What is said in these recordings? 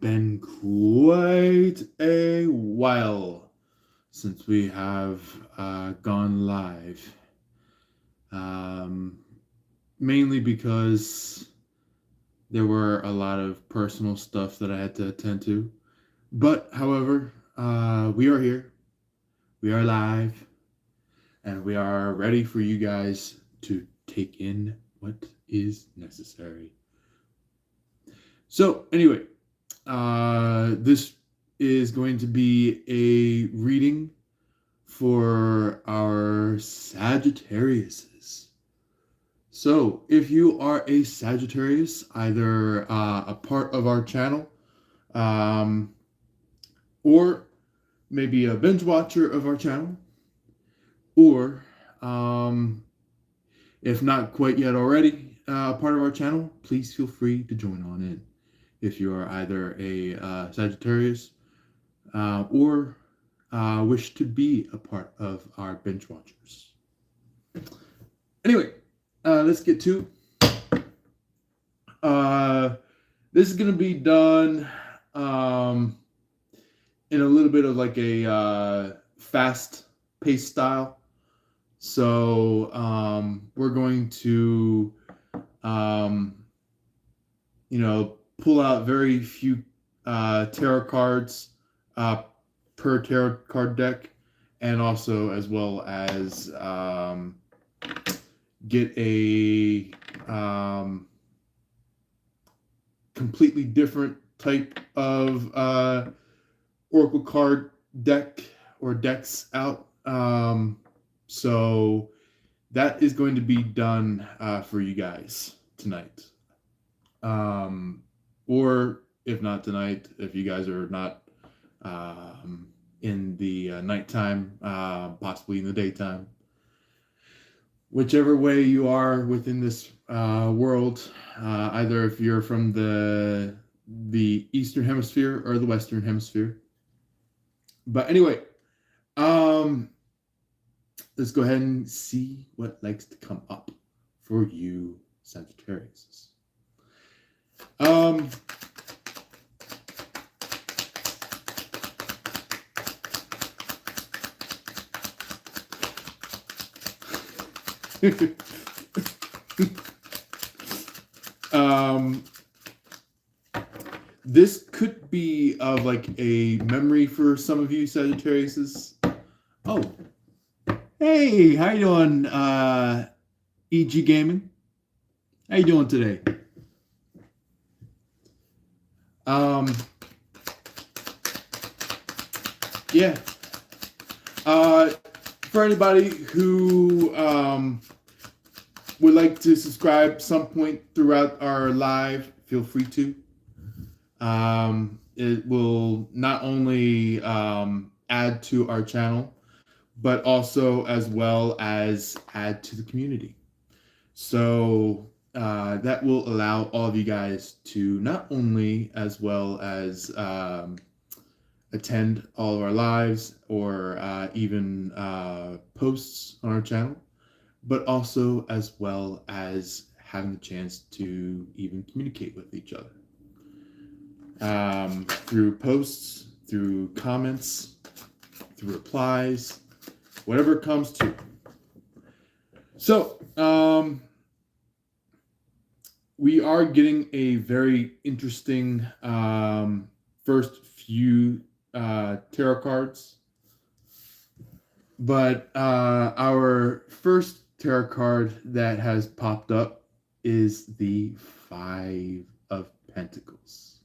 been quite a while since we have gone live. Um, Mainly because there were a lot of personal stuff that I had to attend to. But, however, we are here, we are live, and we are ready for you guys to take in what is necessary. So, anyway, this is going to be a reading for our Sagittariuses. So, if you are a Sagittarius, either a part of our channel, um, or maybe a binge watcher of our channel, or um, if not quite yet already part of our channel, please feel free to join on in. If you are either a Sagittarius or wish to be a part of our binge watchers. Anyway, let's get to this is going to be done in a little bit of like a fast paced style. So we're going to pull out very few tarot cards per tarot card deck, and also as well as get a completely different type of oracle card deck or decks out. So that is going to be done for you guys tonight. Or if not tonight, if you guys are not in the nighttime, possibly in the daytime. Whichever way you are within this world, either if you're from the Eastern Hemisphere or the Western Hemisphere. But anyway, let's go ahead and see what likes to come up for you, Sagittarius. This could be of like a memory for some of you Sagittariuses. Oh, hey, how you doing, EG Gaming? How you doing today? Yeah. For anybody who would like to subscribe some point throughout our live, feel free to. It will not only add to our channel, but also as well as add to the community. So that will allow all of you guys to not only as well as attend all of our lives or even posts on our channel, but also as well as having the chance to even communicate with each other through posts, through comments, through replies, whatever it comes to. So we are getting a very interesting first few tarot cards, but our first tarot card that has popped up is the Five of Pentacles,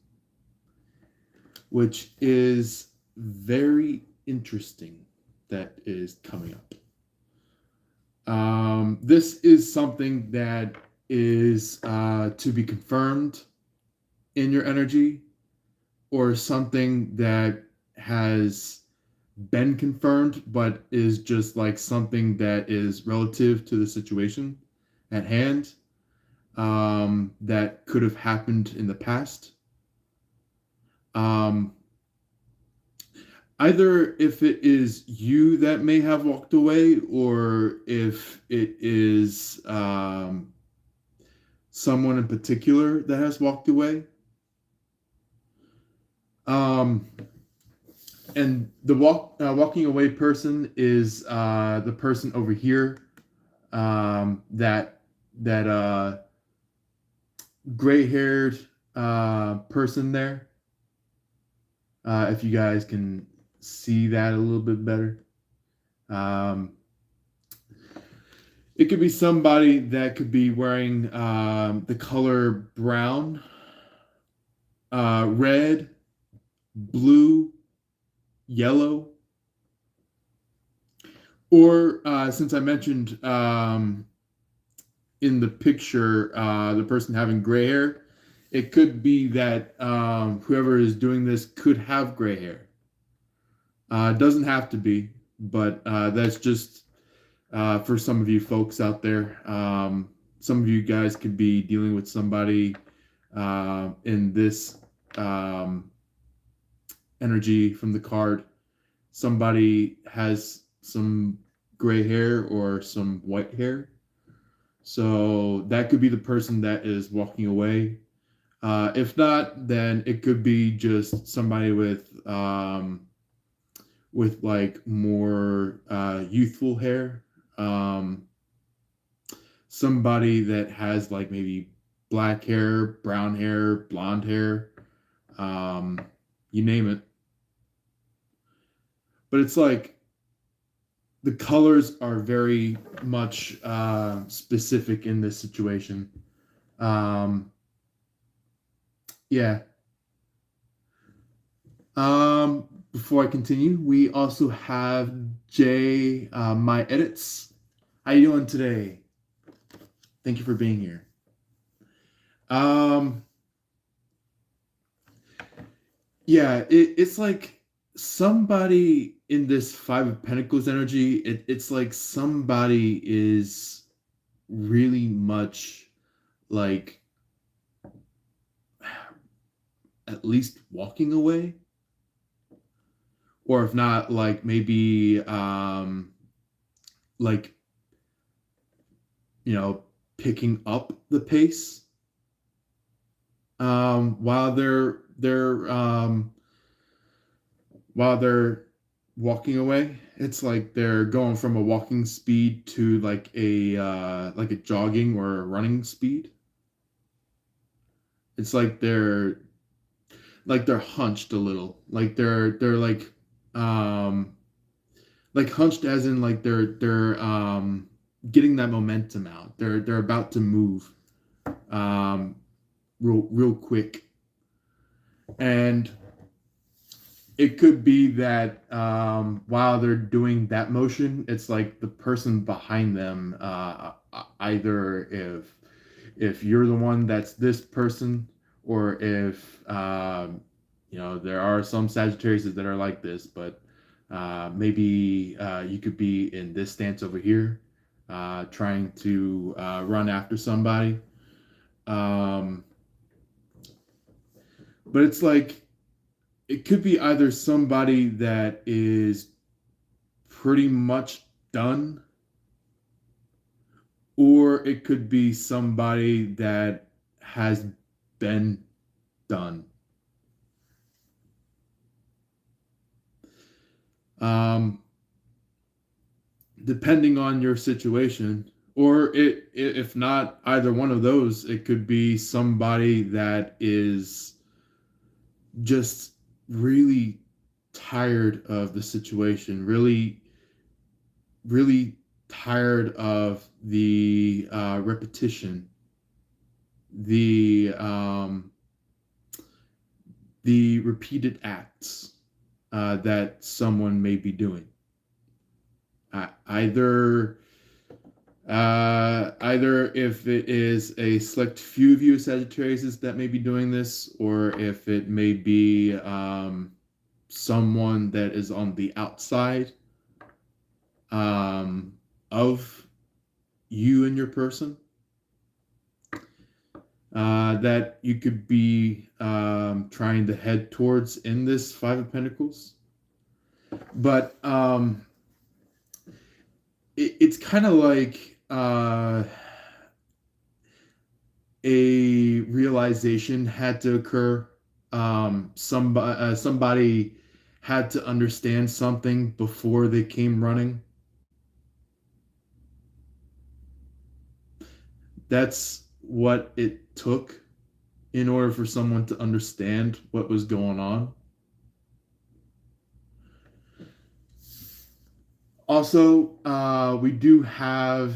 which is very interesting that is coming up. This is something that is to be confirmed in your energy, or something that has been confirmed but is just like something that is relative to the situation at hand, that could have happened in the past. Either if it is you that may have walked away, or if it is someone in particular that has walked away. And the walking away person is the person over here, that gray haired person there. If you guys can see that a little bit better. Um, it could be somebody that could be wearing the color brown, red, blue, yellow, or since I mentioned in the picture the person having gray hair, it could be that whoever is doing this could have gray hair. It doesn't have to be, but that's just for some of you folks out there. Some of you guys could be dealing with somebody in this energy from the card. Somebody has some gray hair or some white hair. So that could be the person that is walking away. If not, then it could be just somebody with like more youthful hair. Somebody that has like maybe black hair, brown hair, blonde hair, you name it. But it's like the colors are very much specific in this situation. Um, yeah. Before I continue, we also have Jay, my edits. How you doing today? Thank you for being here. Yeah, it's like somebody in this Five of Pentacles energy. It's like somebody is really much like at least walking away, or if not, like maybe like picking up the pace while they're walking away. It's like they're going from a walking speed to like a jogging or a running speed. It's like they're hunched a little, like they're like hunched as in like they're getting that momentum out. They're about to move real quick. And it could be that while they're doing that motion, it's like the person behind them, either if you're the one that's this person, or if there are some Sagittarius that are like this, but maybe you could be in this stance over here, trying to run after somebody. But it's like it could be either somebody that is pretty much done, or it could be somebody that has been done. Depending on your situation, or if not either one of those, it could be somebody that is just really tired of the situation, really tired of the repetition, the repeated acts that someone may be doing. Either if it is a select few of you Sagittarius that may be doing this, or if it may be someone that is on the outside of you and your person, that you could be trying to head towards in this Five of Pentacles. But it's kind of like a realization had to occur somebody had to understand something before they came running. That's what it took in order for someone to understand what was going on. Also, we do have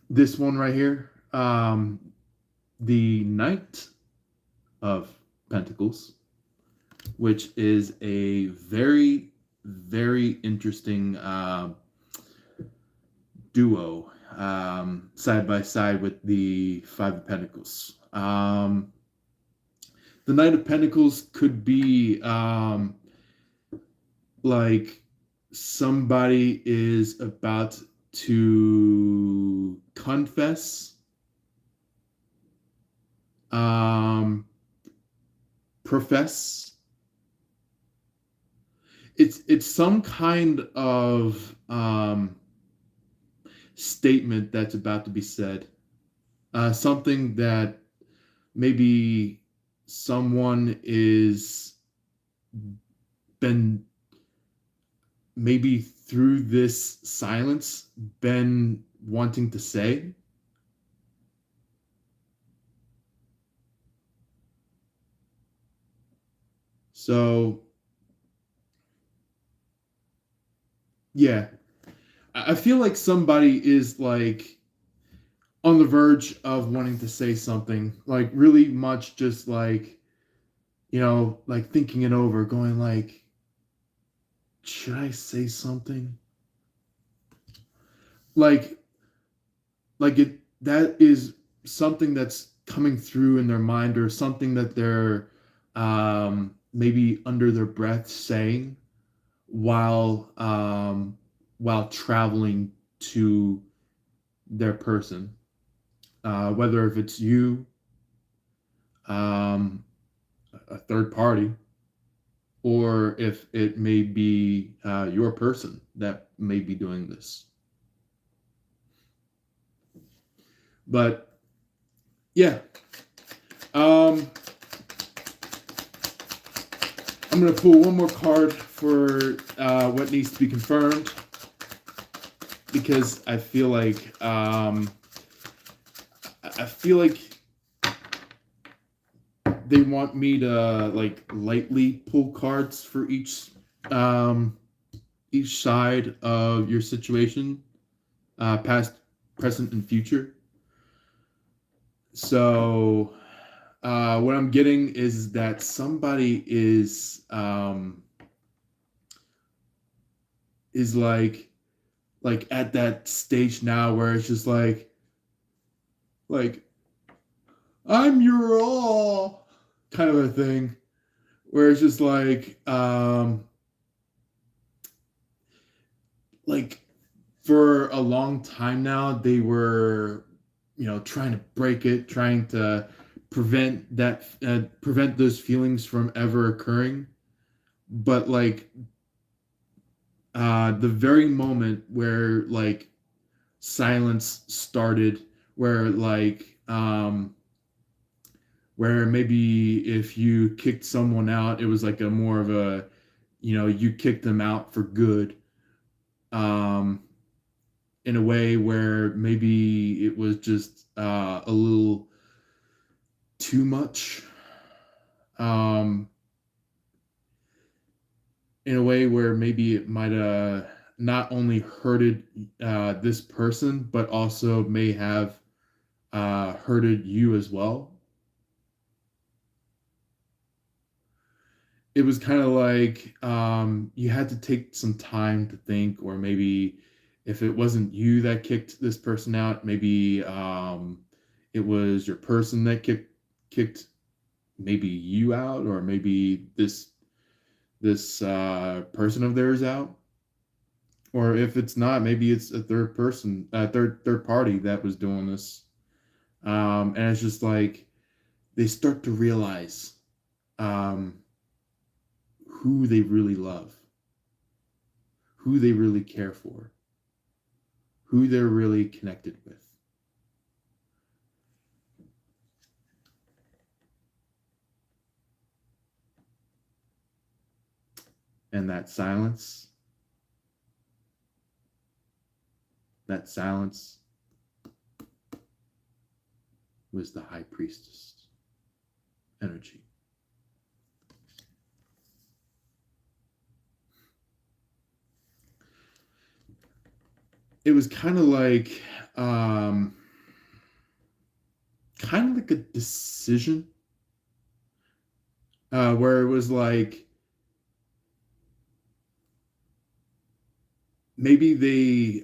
this one right here, the Knight of Pentacles, which is a very, very interesting duo, side by side with the Five of Pentacles. The Knight of Pentacles could be like somebody is about to confess, profess. It's some kind of statement that's about to be said. Something that maybe someone is been maybe through this silence been wanting to say. So yeah, I feel like somebody is like on the verge of wanting to say something, like really much just like, like thinking it over, going like, should I say something? Like it that is something that's coming through in their mind, or something that they're maybe under their breath saying while traveling to their person, whether if it's you, um, a third party, or if it may be your person that may be doing this. But yeah, um, I'm going to pull one more card for what needs to be confirmed, because I feel like they want me to like lightly pull cards for each side of your situation, past, present, and future. So what I'm getting is that somebody is like at that stage now where it's just like I'm your all kind of a thing, where it's just like for a long time now they were trying to break it, trying to prevent those feelings from ever occurring. But like the very moment where like silence started, where where maybe if you kicked someone out, it was like a more of a, you kicked them out for good, um in a way where maybe it was just a little too much, um in a way where maybe it might have not only hurted this person, but also may have hurted you as well. It was kind of like you had to take some time to think, or maybe if it wasn't you that kicked this person out, maybe it was your person that kicked maybe you out, or maybe this person of theirs out. Or if it's not, maybe it's a third person, third party that was doing this. And it's just like they start to realize um, who they really love, who they really care for, who they're really connected with. And that silence was the High Priestess energy. It was kind of like a decision, where it was like maybe they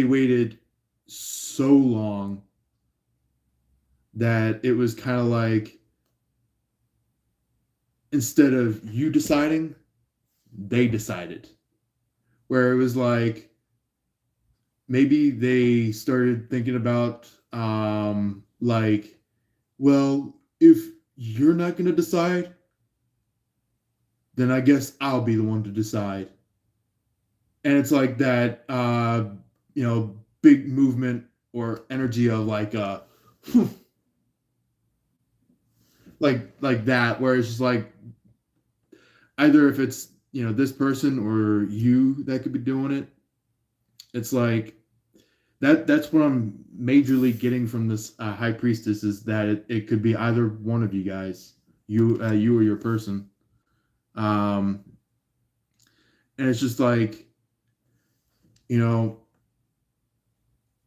waited so long that it was kind of like, instead of you deciding, they decided. Where it was like, maybe they started thinking about, like, well, if you're not going to decide, then I guess I'll be the one to decide. And it's like that, big movement or energy of like, like that, where it's just like, either if it's, this person or you that could be doing it. It's like that's what I'm majorly getting from this High Priestess, is that it could be either one of you guys, you or your person. And it's just like, you know,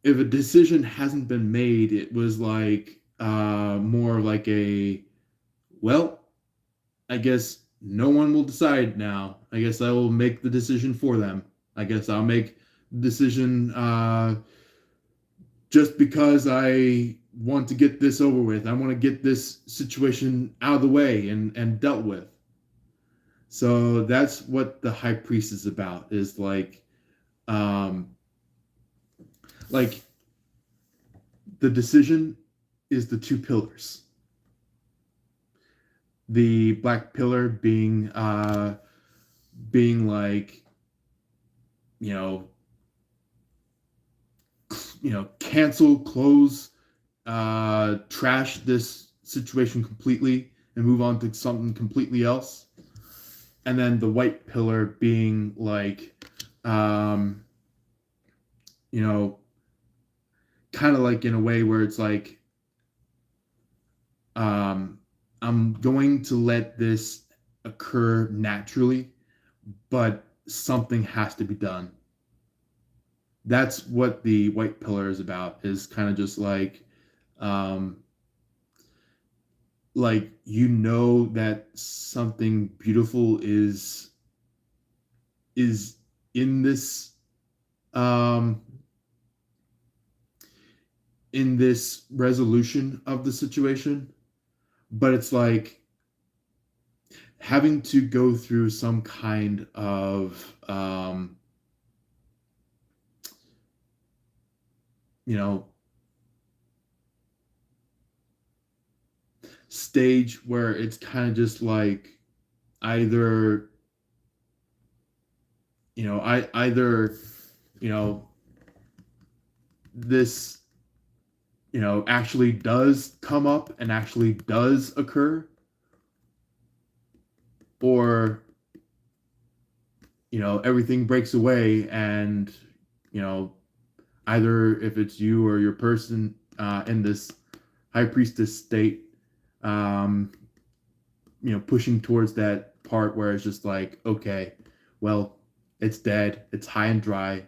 if a decision hasn't been made, it was like, more like a, well, I guess no one will decide now. I guess I will make the decision for them. I guess I'll make the decision, just because I want to get this over with. I want to get this situation out of the way and dealt with. So that's what the High Priest is about, is um, like the decision is the two pillars. The black pillar being like, you know, cancel, close, trash this situation completely and move on to something completely else. And then the white pillar being like, kind of like in a way where it's like, I'm going to let this occur naturally, but something has to be done. That's what the white pillar is about, is kind of just like, that something beautiful is in this, in this resolution of the situation, but it's like having to go through some kind of, stage where it's kind of just like, either, either, this, actually does come up and actually does occur, or, everything breaks away and, either if it's you or your person, in this High Priestess state, pushing towards that part where it's just like, okay, well, it's dead, it's high and dry,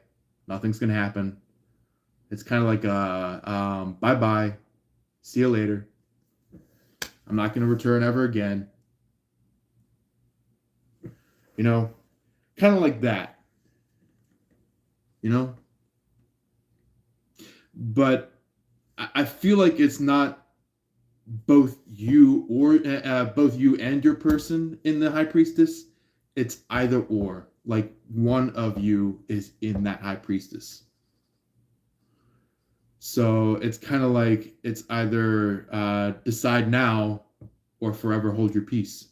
nothing's gonna happen. It's kind of like a, bye-bye, see you later, I'm not gonna return ever again. Kind of like that, but I feel like it's not both you or, both you and your person in the High Priestess. It's either or, like one of you is in that High Priestess. So it's kind of like, it's either, decide now or forever hold your peace.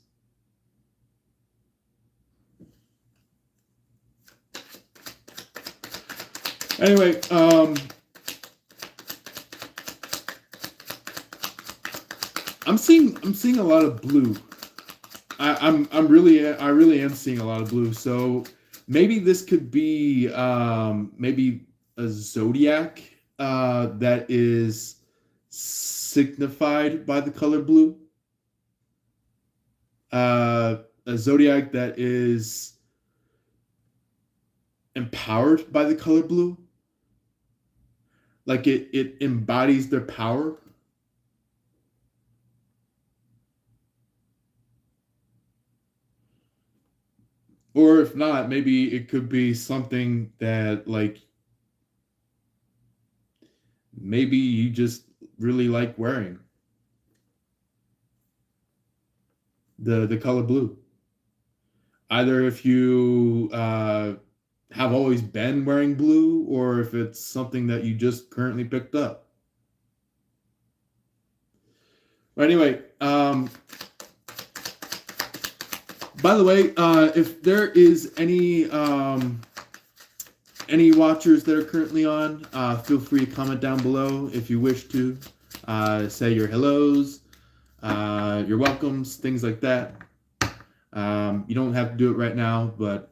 Anyway, I'm seeing a lot of blue. I really am seeing a lot of blue. So maybe this could be maybe a zodiac that is signified by the color blue. A zodiac that is empowered by the color blue, like it embodies their power. Or if not, maybe it could be something that like maybe you just really like wearing the color blue. Either if you have always been wearing blue, or if it's something that you just currently picked up. But anyway, by the way, if there is any watchers that are currently on, feel free to comment down below if you wish to. Say your hellos, your welcomes, things like that. You don't have to do it right now, but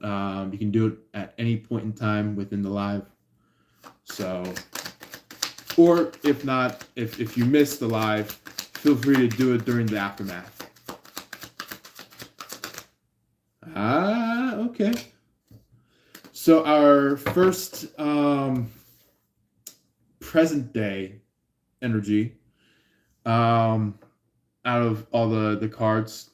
you can do it at any point in time within the live. So, or if not, if you missed the live, feel free to do it during the aftermath. Okay. So our first present day energy out of all the cards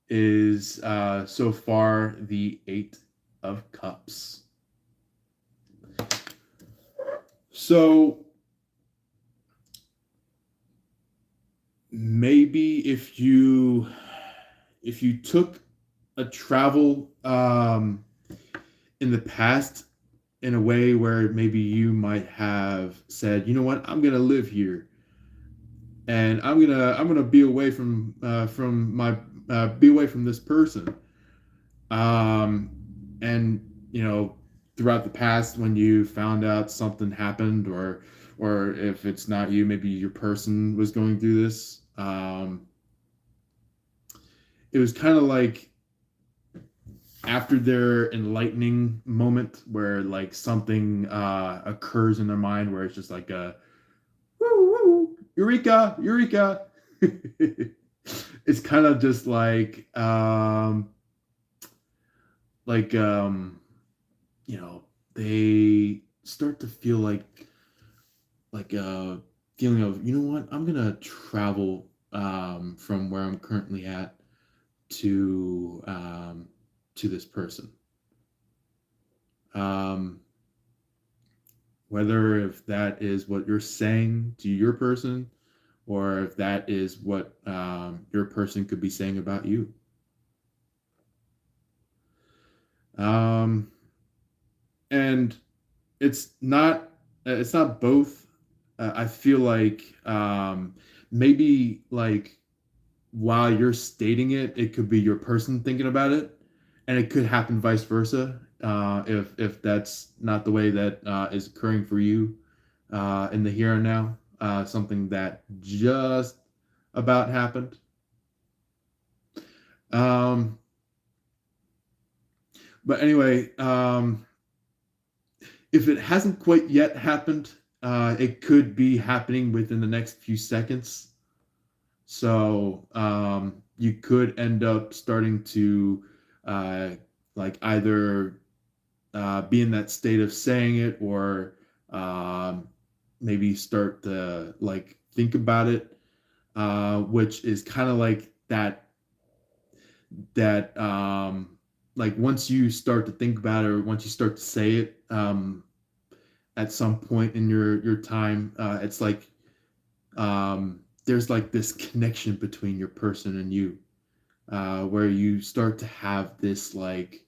is so far the Eight of Cups. So maybe if you took a travel in the past in a way where maybe you might have said, you know what, I'm gonna live here, and I'm gonna be away from my be away from this person. And you know, throughout the past, when you found out something happened, or if it's not you, maybe your person was going through this. It was kind of like after their enlightening moment where like something occurs in their mind where it's just like a woo, woo, eureka, eureka. It's kind of just you know, they start to feel like a feeling of, you know what, I'm gonna travel from where I'm currently at to this person. Whether if that is what you're saying to your person, or if that is what your person could be saying about you. And it's not both. I feel like maybe like while you're stating it, it could be your person thinking about it, and it could happen vice versa. If that's not the way that is occurring for you in the here and now, something that just about happened. Um, but anyway, if it hasn't quite yet happened, it could be happening within the next few seconds. So you could end up starting to like either be in that state of saying it, or maybe start to like think about it, which is kind of like that like once you start to think about it, or once you start to say it at some point in your time, it's like there's like this connection between your person and you, where you start to have this like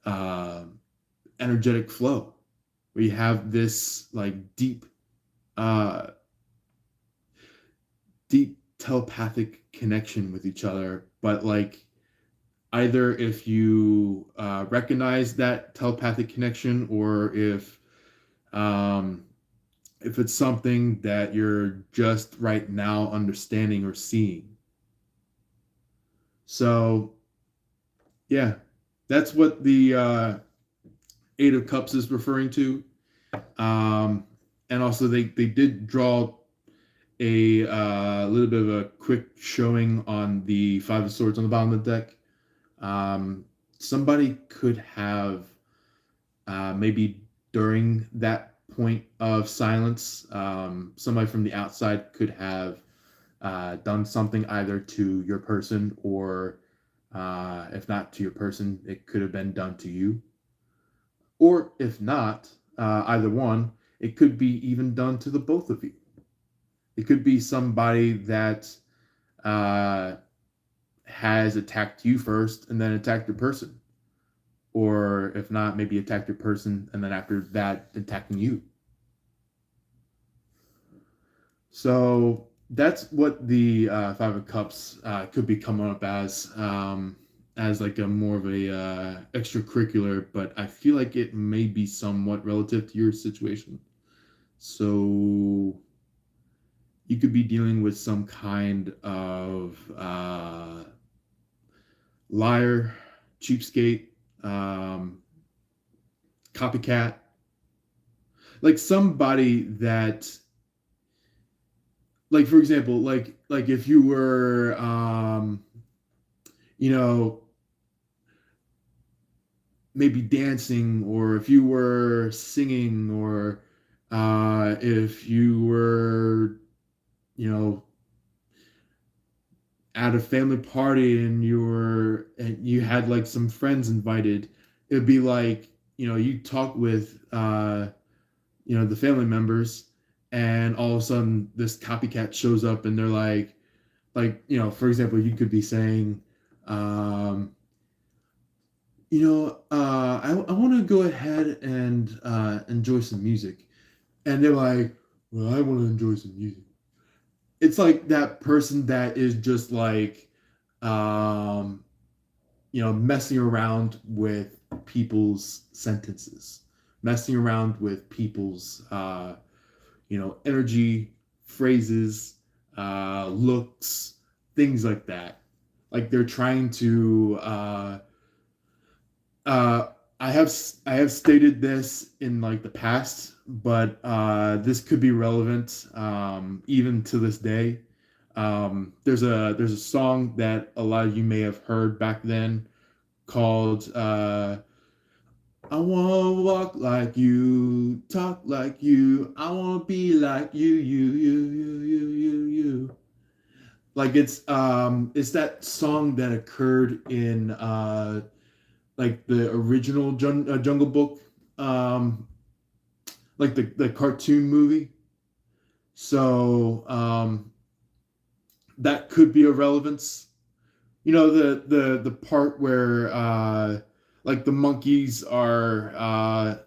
uh, energetic flow, where you have this like uh, deep telepathic connection with each other. But like either if you recognize that telepathic connection, or if it's something that you're just right now understanding or seeing. So yeah, that's what the Eight of Cups is referring to. Um, and also they did draw a little bit of a quick showing on the Five of Swords on the bottom of the deck. Somebody could have maybe during that point of silence, somebody from the outside could have done something either to your person or, if not to your person, it could have been done to you. Or if not, either one, it could be even done to the both of you. It could be somebody that uh, has attacked you first and then attacked your person. Or if not, maybe attacked your person and then after that, attacking you. So that's what the Five of Cups could be coming up as like a more of a extracurricular, but I feel like it may be somewhat relative to your situation. So you could be dealing with some kind of liar, cheapskate, um, copycat, like somebody that, like for example, like if you were, you know, maybe dancing, or if you were singing, or if you were, you know, at a family party and you had like some friends invited, it'd be like, you know, you talk with you know, the family members, and all of a sudden this copycat shows up and they're like, you know, for example, you could be saying, um you know, I want to go ahead and enjoy some music. And they're like, well, I want to enjoy some music. It's like that person that is just like, um, you know, messing around with people's sentences, messing around with people's, you know, energy, phrases, looks, things like that. Like they're trying to, uh, I have stated this in like the past, but this could be relevant even to this day. There's a song that a lot of you may have heard back then called "I wanna walk like you, talk like you, I wanna be like you." Like it's that song that occurred in like the original Jungle Book, um, like the cartoon movie. So that could be a relevance. You know, the part where like the monkeys are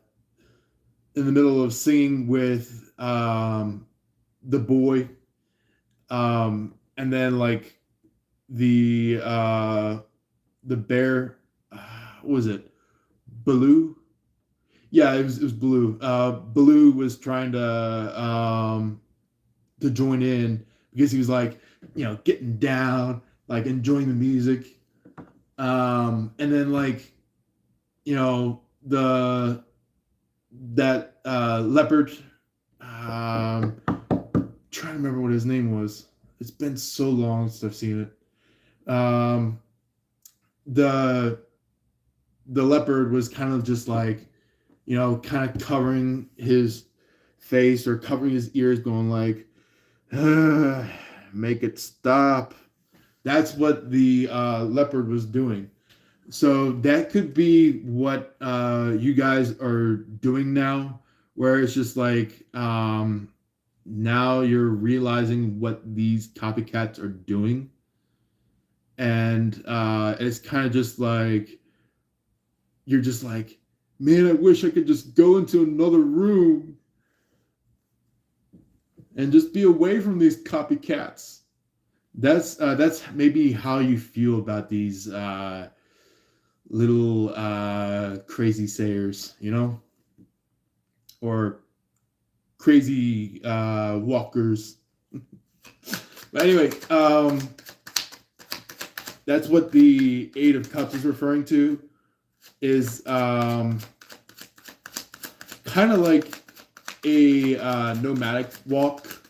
in the middle of singing with the boy, and then like the uh, the bear, what was it, Baloo? Yeah, it was Blue. Blue was trying to join in because he was like, you know, getting down, like enjoying the music. And then like, you know, the that leopard, trying to remember what his name was. It's been so long since I've seen it. The the leopard was kind of just like, you know, kind of covering his face or covering his ears, going like, make it stop. That's what the leopard was doing. So that could be what you guys are doing now, where it's just like, now you're realizing what these copycats are doing. And it's kind of just like, you're just like, man, I wish I could just go into another room and just be away from these copycats. That's maybe how you feel about these little crazy sayers, you know, or crazy walkers. But anyway, that's what the Eight of Cups is referring to. Is kind of like a nomadic walk.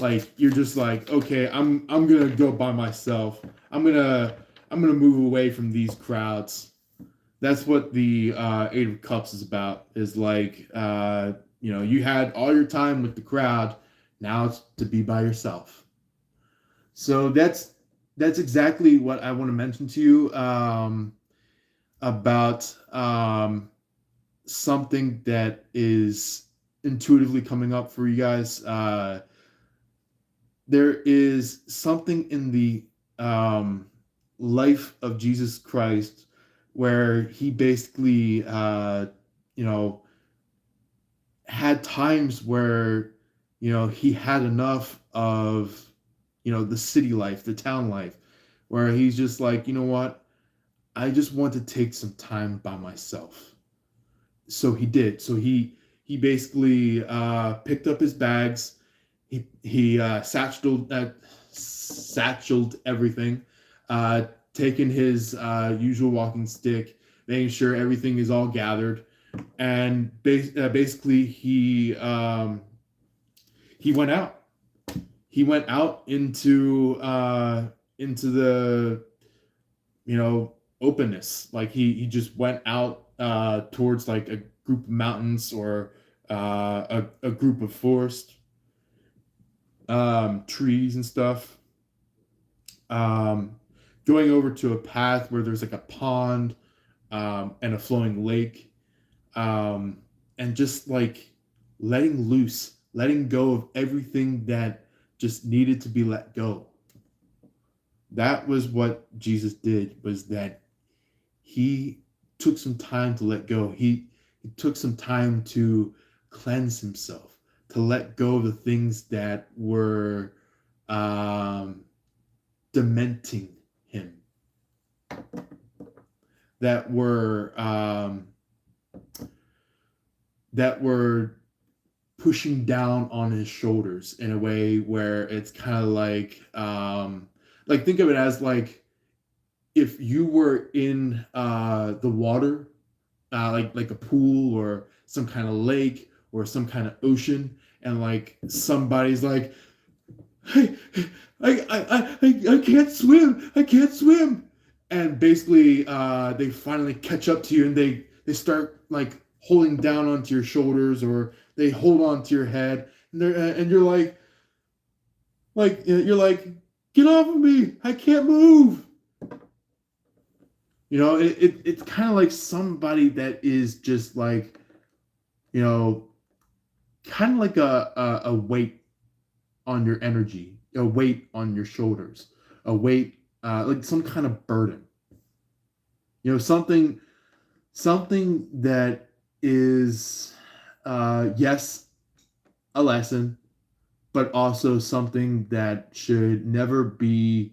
Like you're just like, okay, I'm gonna go by myself. I'm gonna move away from these crowds. That's what the Eight of Cups is about. Is like you had all your time with the crowd. Now it's to be by yourself. So that's exactly what I want to mention to you about something that is intuitively coming up for you guys. There is something in the life of Jesus Christ where he basically, you know, had times where, he had enough of, the city life, the town life, where he's just like, you know what? I just want to take some time by myself. So he did. So he basically picked up his bags. He satcheled everything, taking his usual walking stick, making sure everything is all gathered, and basically he went out. He went out into the openness. Like he just went out towards like a group of mountains or a group of forest, trees and stuff. Um, Going over to a path where there's like a pond and a flowing lake, um, and just like letting loose, letting go of everything that just needed to be let go. That was what Jesus did, was that he took some time to let go. He took some time to cleanse himself, to let go of the things that were dementing him, that were pushing down on his shoulders in a way where it's kind of like think of it as like if you were in the water, like a pool or some kind of lake or some kind of ocean, and like somebody's like, hey, I can't swim, I can't swim, and basically they finally catch up to you and they start like holding down onto your shoulders, or they hold on to your head, and you're you're like, get off of me, I can't move. It's kind of like somebody that is just like, kind of like a weight on your energy, a weight on your shoulders, a weight, like some kind of burden. Something that is, yes, a lesson, but also something that should never be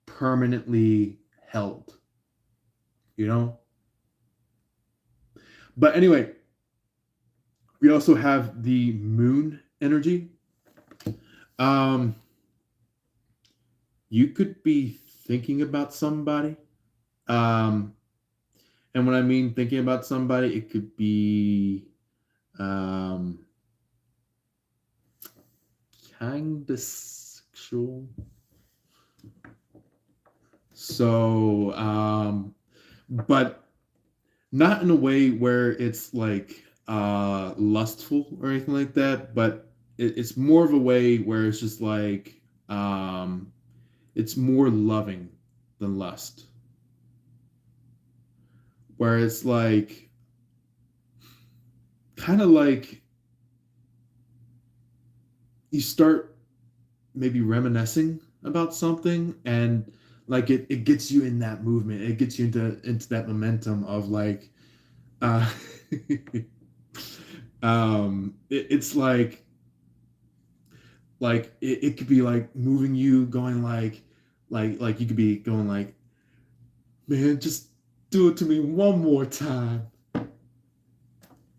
permanently held. You know? But anyway, we also have the moon energy. Um, you could be thinking about somebody. And when I mean thinking about somebody, it could be kind of sexual. So, but not in a way where it's like lustful or anything like that, but it's more of a way where it's just like it's more loving than lust, where it's like kind of like you start maybe reminiscing about something, and like it gets you in that movement, it gets you into that momentum of like uh it's like it could be like moving you, going like you could be going like, man, just do it to me one more time.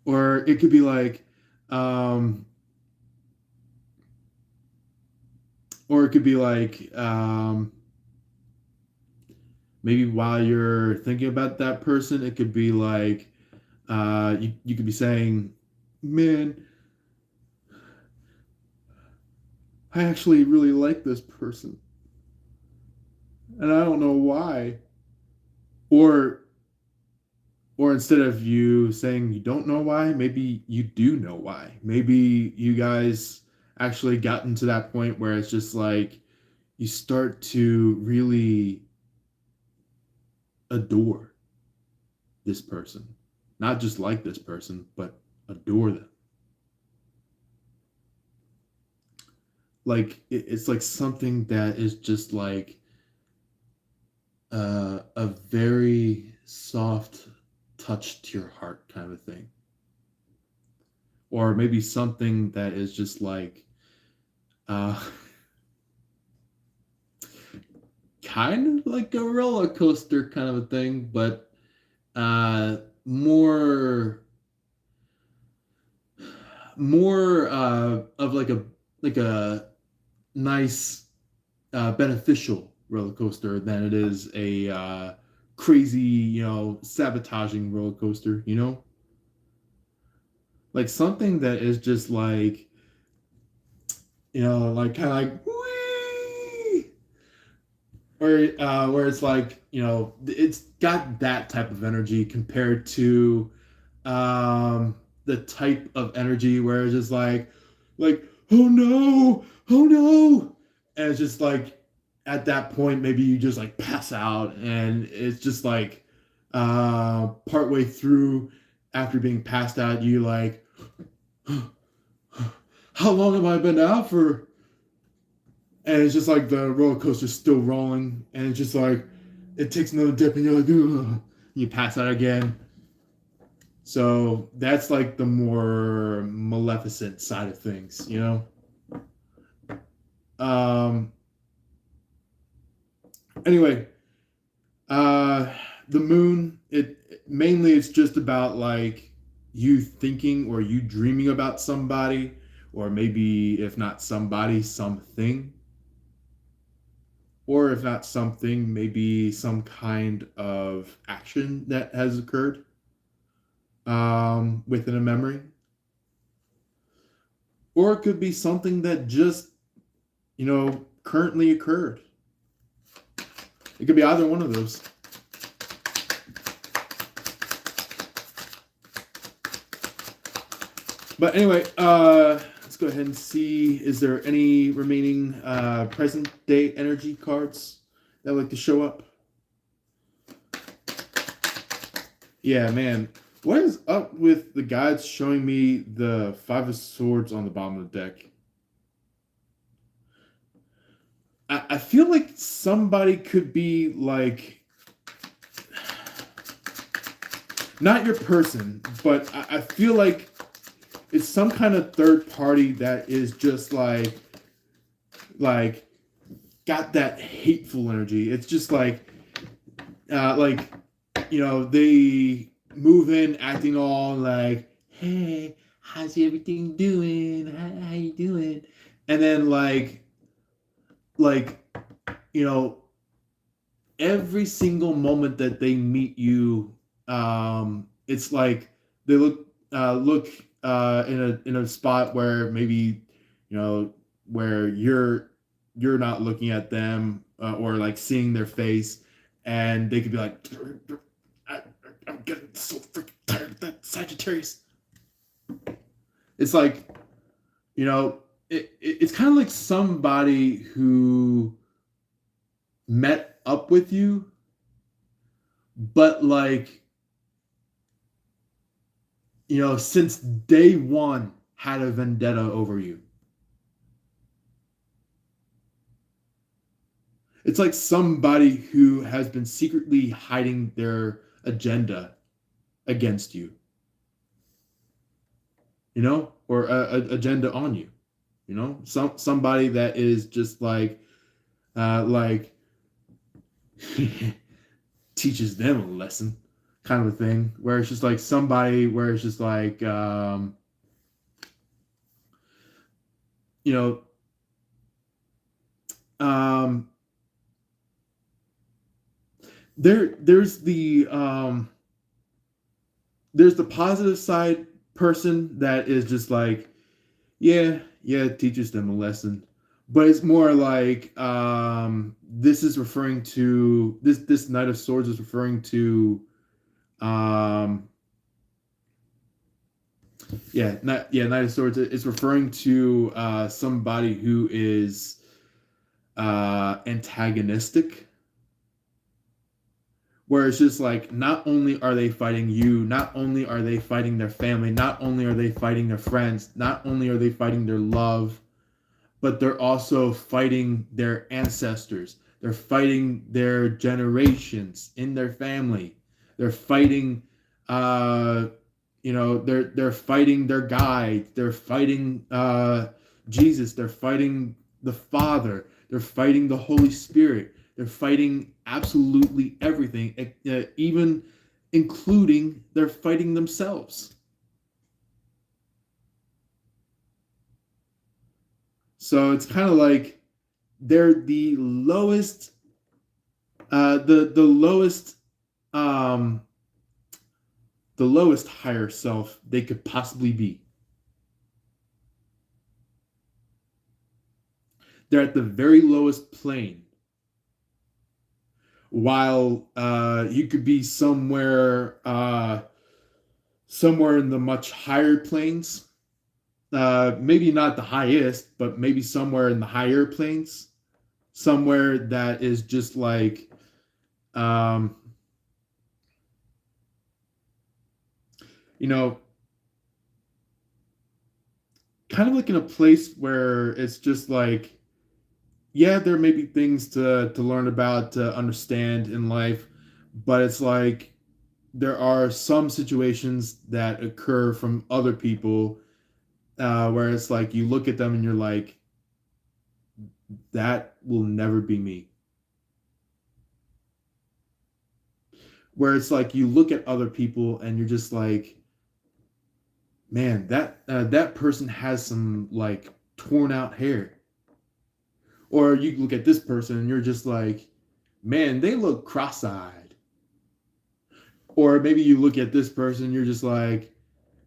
Or it could be like um or it could be like Maybe while you're thinking about that person, it could be like you could be saying, "Man, I actually really like this person, and I don't know why." Or or instead of you saying you don't know why, maybe you do know why. Maybe you guys actually gotten to that point where it's just like you start to really adore this person. Not just like this person, but adore them. Like it's like something that is just like a very soft touch to your heart kind of thing. Or maybe something that is just like uh kind of like a roller coaster kind of a thing, but uh more of like a nice beneficial roller coaster than it is a crazy, sabotaging roller coaster, like something that is just like, like kind of like whee! Where it's like, it's got that type of energy compared to the type of energy where it's just like oh no, oh no, and it's just like at that point maybe you just like pass out, and it's just like partway through after being passed out you like how long have I been out for, and it's just like the roller coaster's still rolling, and it's just like it takes another dip and you're like ugh. You pass out again. So that's like the more maleficent side of things, Um. Anyway, uh, the moon. It mainly it's just about like you thinking or you dreaming about somebody, or maybe if not somebody, something, or if not something, maybe some kind of action that has occurred within a memory, or it could be something that just currently occurred. It could be either one of those. But anyway, let's go ahead and see. Is there any remaining present day energy cards that would like to show up? Yeah, man. What is up with the guides showing me the Five of Swords on the bottom of the deck? I feel like somebody could be like, not your person, but I feel like it's some kind of third party that is just like got that hateful energy. It's just like they move in acting all like, hey, how's everything doing? How you doing? And then like you know every single moment that they meet you, it's like they look in a spot where maybe where you're not looking at them, or like seeing their face, and they could be like, I, I'm getting so freaking tired of that Sagittarius. It's like it's kind of like somebody who met up with you, but like since day one had a vendetta over you. It's like somebody who has been secretly hiding their agenda against you, or a agenda on you. Somebody that is just like teaches them a lesson, kind of a thing. Where it's just like somebody where it's just like you know um there's the positive side person that is just like, yeah, yeah, it teaches them a lesson. But it's more like, this is referring to this Knight of Swords is referring to, um Knight of Swords is referring to somebody who is antagonistic, where it's just like, not only are they fighting you, not only are they fighting their family, not only are they fighting their friends, not only are they fighting their love, but they're also fighting their ancestors. They're fighting their generations in their family. They're fighting, they're fighting their guides. They're fighting Jesus. They're fighting the Father. They're fighting the Holy Spirit. They're fighting absolutely everything, even including they're fighting themselves. So it's kind of like they're the lowest, um, the lowest higher self they could possibly be. They're at the very lowest plane, while you could be somewhere in the much higher planes. Maybe not the highest, but maybe somewhere in the higher planes, somewhere that is just like, um, you know, kind of like in a place where it's just like, yeah, there may be things to learn about, to understand in life, but it's like there are some situations that occur from other people, where it's like you look at them and you're like, that will never be me. Where it's like you look at other people and you're just like, man, that person has some like torn out hair. Or you look at this person and you're just like, man, they look cross-eyed. Or maybe you look at this person and you're just like,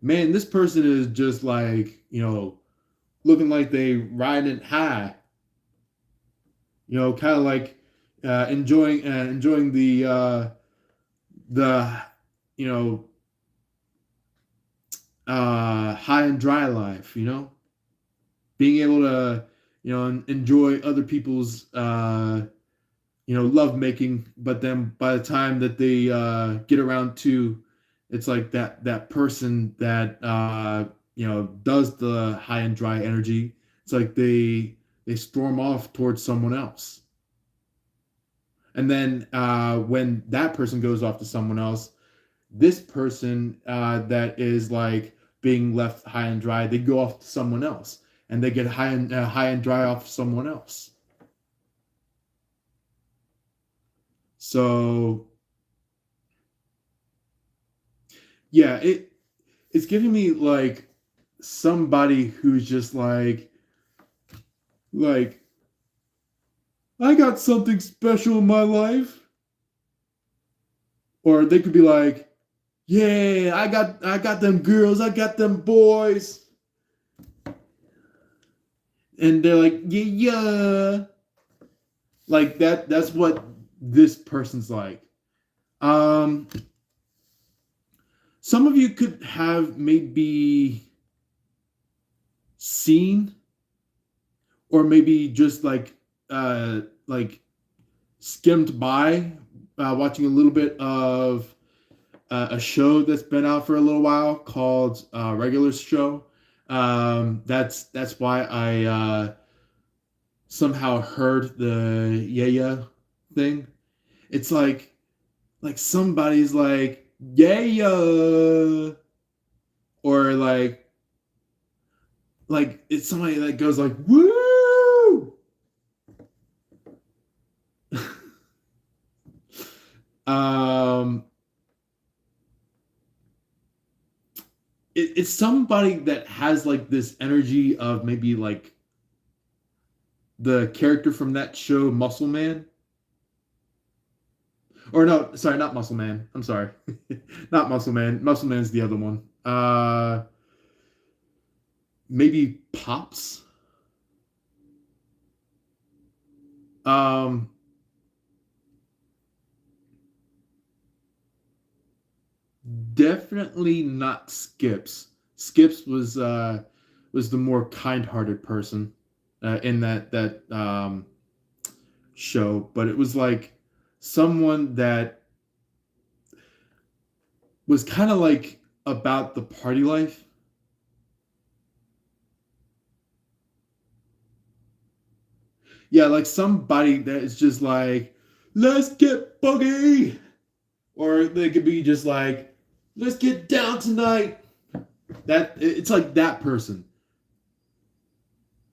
man, this person is just like, looking like they riding it high. Kind of like enjoying the you know high and dry life. Being able to enjoy other people's love making, but then by the time that they get around to, it's like that person that does the high and dry energy. It's like they storm off towards someone else, and then when that person goes off to someone else, this person that is like being left high and dry, they go off to someone else, and they get high and dry off someone else. So yeah, it's giving me like somebody who's just like I got something special in my life. Or they could be like, yeah, I got them girls, I got them boys. And they're like, yeah, yeah. Like that's what this person's like. Um some of you could have maybe seen, or maybe just like skimmed by, watching a little bit of a show that's been out for a little while called Regular Show. That's why I somehow heard the yeah yeah thing. It's like somebody's like yeah yeah, or like it's somebody that goes like woo. um it's somebody that has like this energy of maybe like the character from that show Muscle Man, Or no, sorry, not Muscle Man. I'm sorry. Not Muscle Man. Muscle Man's the other one. Maybe Pops. Um, Definitely not Skips. Skips was the more kind-hearted person in that show, but it was like someone that was kind of like about the party life. Yeah, like somebody that is just like, let's get boogie, or they could be just like, let's get down tonight. That it's like that person,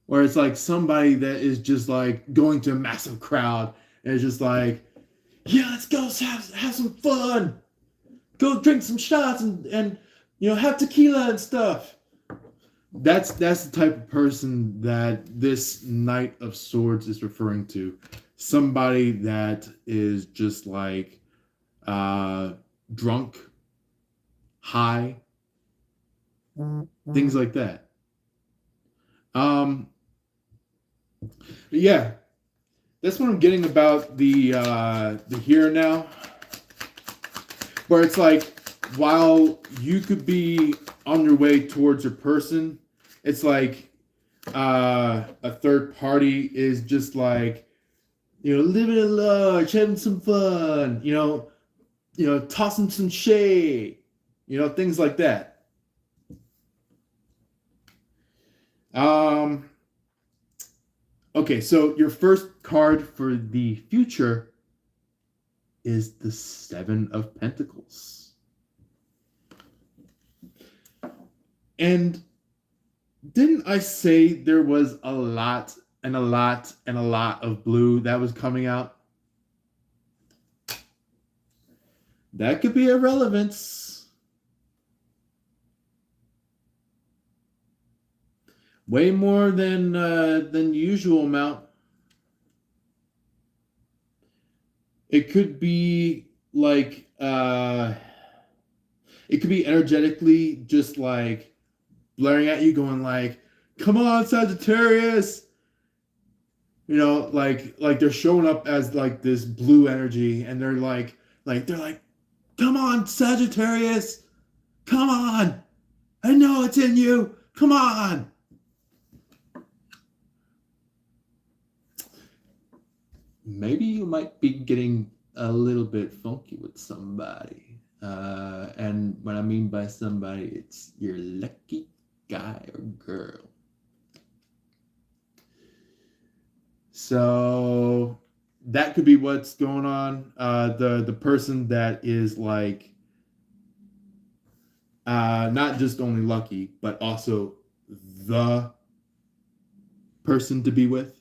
or it's like somebody that is just like going to a massive crowd and it's just like, yeah, let's go have some fun, go drink some shots and have tequila and stuff. That's the type of person that this Knight of Swords is referring to. Somebody that is just like uh, drunk, high, things like that. Um, yeah, that's what I'm getting about the here and now, where it's like while you could be on your way towards your person, it's like a third party is just like living at large, having some fun, tossing some shade, things like that. Um, okay, so your first card for the future is the Seven of Pentacles. And didn't I say there was a lot and a lot and a lot of blue that was coming out? That could be a relevance. Way more than usual amount. It could be like it could be energetically just like blaring at you, going like, "Come on, Sagittarius!" Like they're showing up as like this blue energy, and they're like, "Come on, Sagittarius! Come on! I know it's in you! Come on!" Maybe you might be getting a little bit funky with somebody. And what I mean by somebody, it's your lucky guy or girl. So that could be what's going on. The person that is like not just only lucky, but also the person to be with.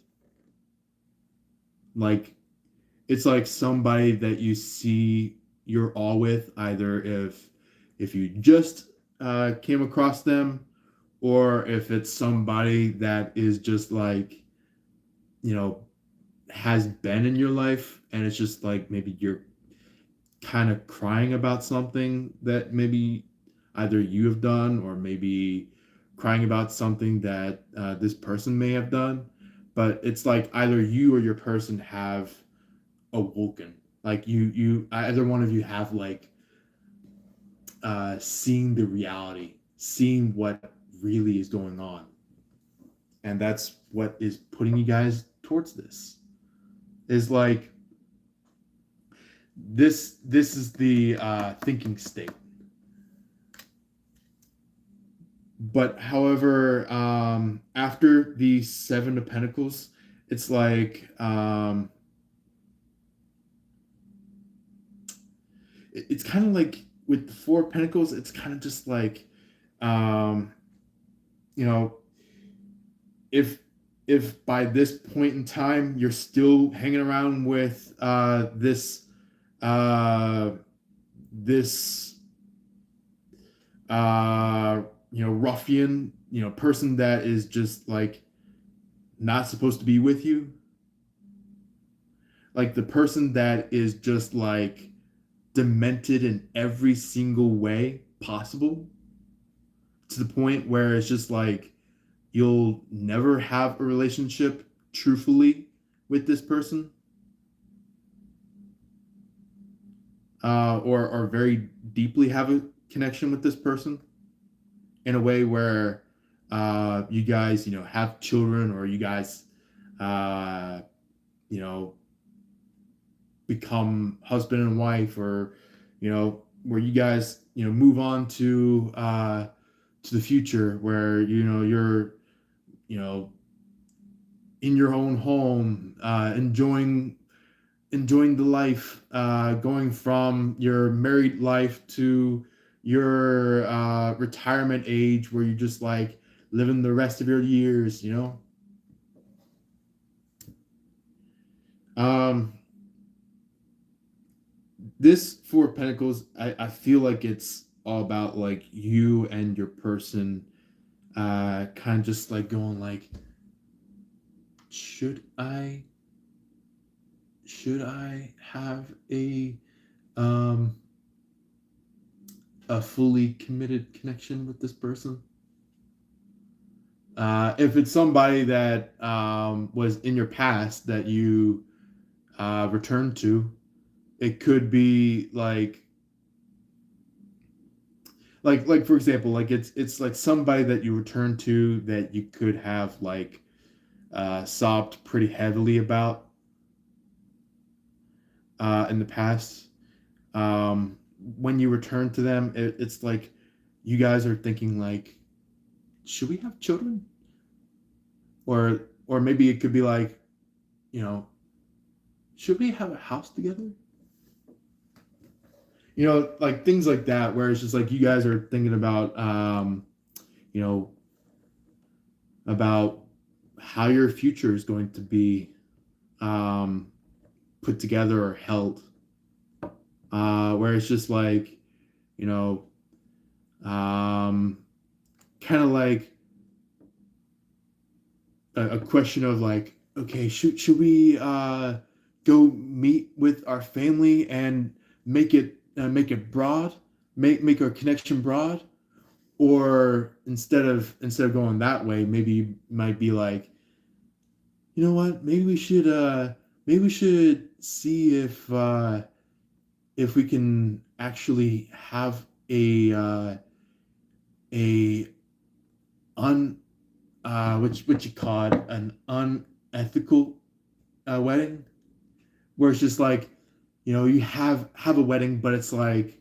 Like it's like somebody that you see you're all with, either if you just came across them, or if it's somebody that is just like you know has been in your life, and it's just like maybe you're kind of crying about something that maybe either you have done, or maybe crying about something that this person may have done, but it's like either you or your person have awoken, like you either one of you have like seeing the reality, seeing what really is going on, and that's what is putting you guys towards this. Is like this is the thinking state. But however, after the Seven of Pentacles, it's like it's kind of like with the Four of Pentacles, it's kind of just like um, you know if by this point in time you're still hanging around with uh, this ruffian, person that is just like not supposed to be with you, like the person that is just like demented in every single way possible, to the point where it's just like you'll never have a relationship truthfully with this person, or very deeply have a connection with this person in a way where you guys, have children, or you guys, uh, you know, become husband and wife, or where you guys, move on to the future, where you're, you know in your own home, enjoying the life, going from your married life to your retirement age, where you're just like living the rest of your years. um this Four of Pentacles, I feel like it's all about like you and your person, kind of just like going like, should I have um a fully committed connection with this person? If it's somebody that was in your past that you returned to, it could be like for example, like it's like somebody that you return to that you could have like sobbed pretty heavily about in the past. When you return to them, it's like you guys are thinking like, should we have children? Or maybe it could be like, you know, should we have a house together? Like things like that, where it's just like you guys are thinking about, you know, about how your future is going to be um, put together or held. Where it's just like, you know, kind of like a question of like, okay, should we go meet with our family and make it broad, make our connection broad, or instead of going that way, maybe you might be like, you know what, maybe we should see if we can actually have a un what you call it, an unethical wedding, where it's just like, you have a wedding, but it's like,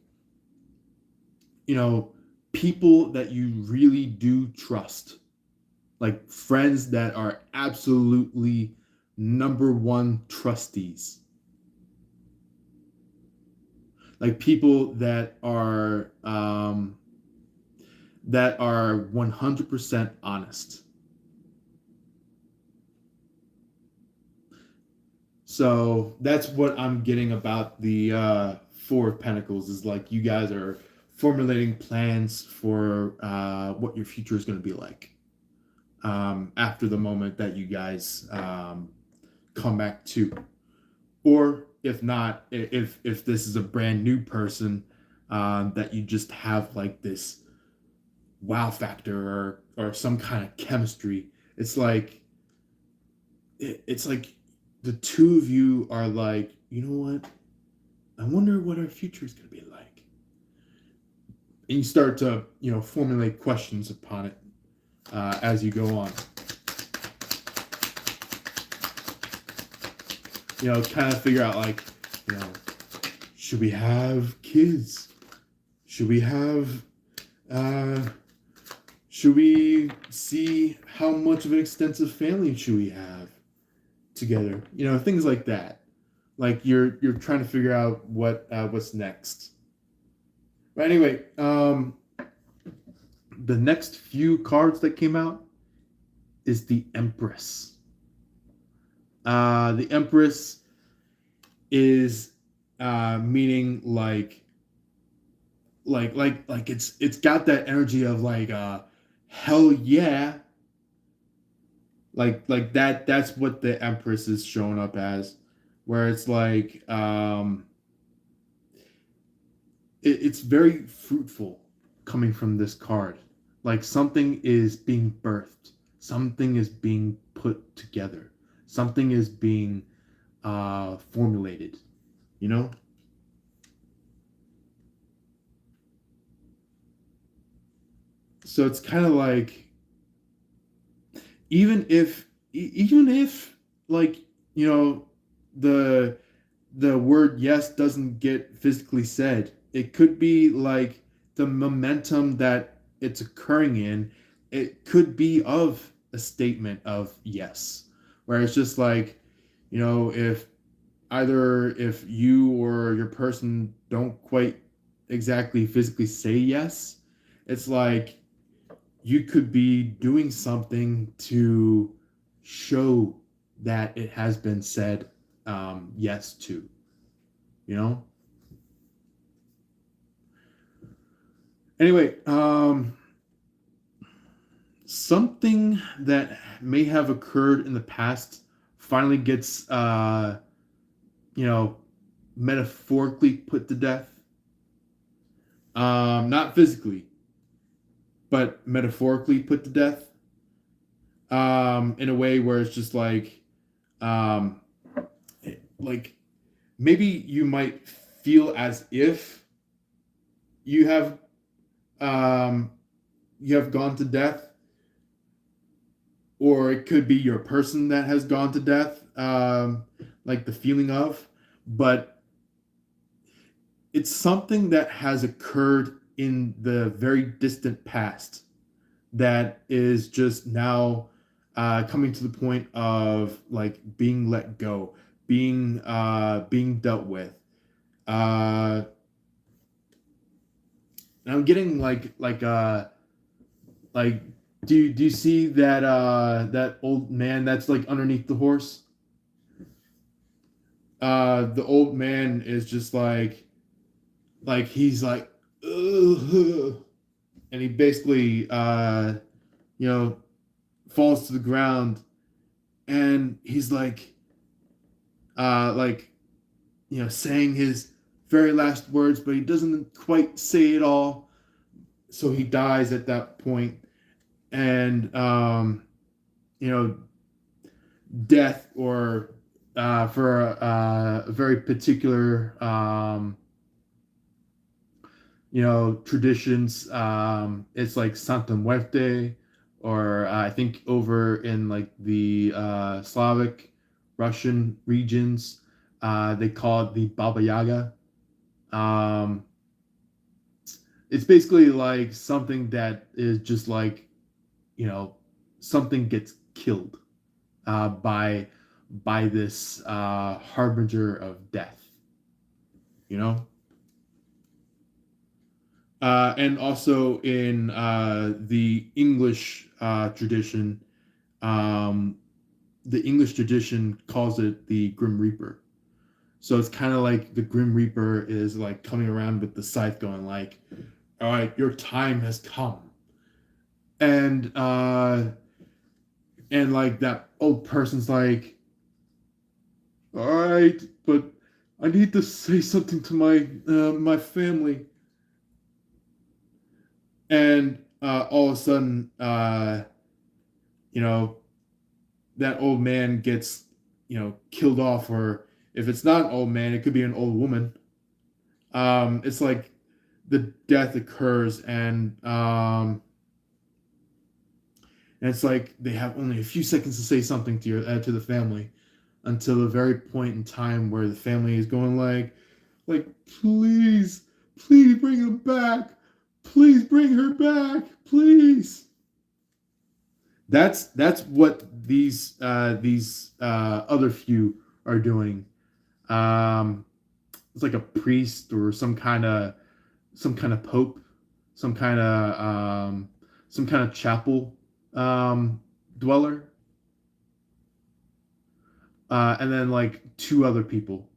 you know people that you really do trust, like friends that are absolutely number one trustees, like people that are 100% honest. So that's what I'm getting about the Four of Pentacles, is like you guys are formulating plans for what your future is going to be like, after the moment that you guys come back to. Or if not, if this is a brand new person, that you just have like this wow factor, or some kind of chemistry. It's like it's like the two of you are like, you know what? I wonder what our future is going to be like. And you start to, formulate questions upon it as you go on. Kind of figure out like, should we have kids? Should we have, should we see how much of an extensive family should we have together? Things like that. Like you're trying to figure out what's next. But anyway, the next few cards that came out is the Empress. The Empress is meaning like it's got that energy of like hell yeah, like that's what the Empress is showing up as, where it's like it's very fruitful coming from this card. Like something is being birthed, something is being put together, something is being formulated, you know? So it's kind of like even if like you know the the word yes doesn't get physically said, it could be like the momentum that it's occurring in, it could be of a statement of yes, where it's just like, if either if you or your person don't quite exactly physically say yes, it's like you could be doing something to show that it has been said yes to, you know? Anyway, something that may have occurred in the past finally gets, you know, metaphorically put to death. Not physically, but metaphorically put to death. In a way where it's just um, like maybe you might feel as if you have um, you have gone to death, or it could be your person that has gone to death, like the feeling of, but it's something that has occurred in the very distant past that is just now coming to the point of like being let go, being dealt with. Uh, and I'm getting like do you see that old man that's like underneath the horse? The old man is just like he's like, ugh, and he basically you know falls to the ground, and he's like saying his very last words, but he doesn't quite say it all, so he dies at that point. And you know death, or for a very particular traditions, it's like Santa Muerte, or I think over in like the Slavic Russian regions, they call it the Baba Yaga. um, it's basically like something that is just like, you know something gets killed by this harbinger of death, you know. And also in the English tradition, um, the English tradition calls it the Grim Reaper. So it's kind of like the Grim Reaper is like coming around with the scythe, going like, "All right, your time has come," and like that old person's like, "All right, but I need to say something to my family," and all of a sudden, you know, that old man gets, killed off, or if it's not an old man, it could be an old woman. It's like the death occurs, and it's like they have only a few seconds to say something to the family, until the very point in time where the family is going like, please, please bring her back, please bring her back, please. That's what these other few are doing. Um, it's like a priest, or some kind of pope, some kind of chapel dweller, and then like two other people.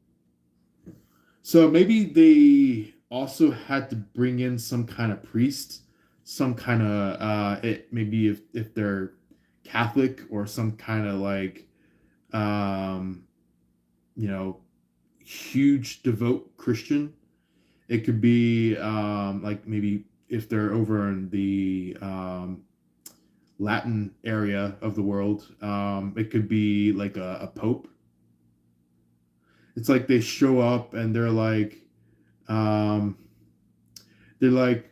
So maybe they also had to bring in some kind of priest, some kind of it maybe if they're Catholic, or some kind of like um you know, huge devout Christian. It could be like maybe if they're over in the Latin area of the world, it could be like a pope. It's like they show up and um, they're like,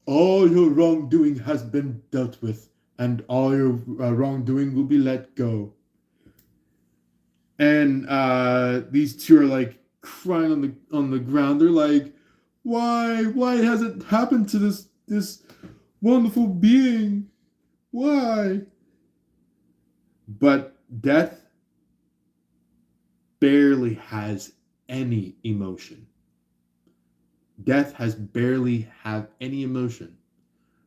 all your wrongdoing has been dealt with, and all your wrongdoing will be let go. And these two are like crying on the ground. They're like, why has it happened to this wonderful being? Why? But death barely has any emotion. Death has barely have any emotion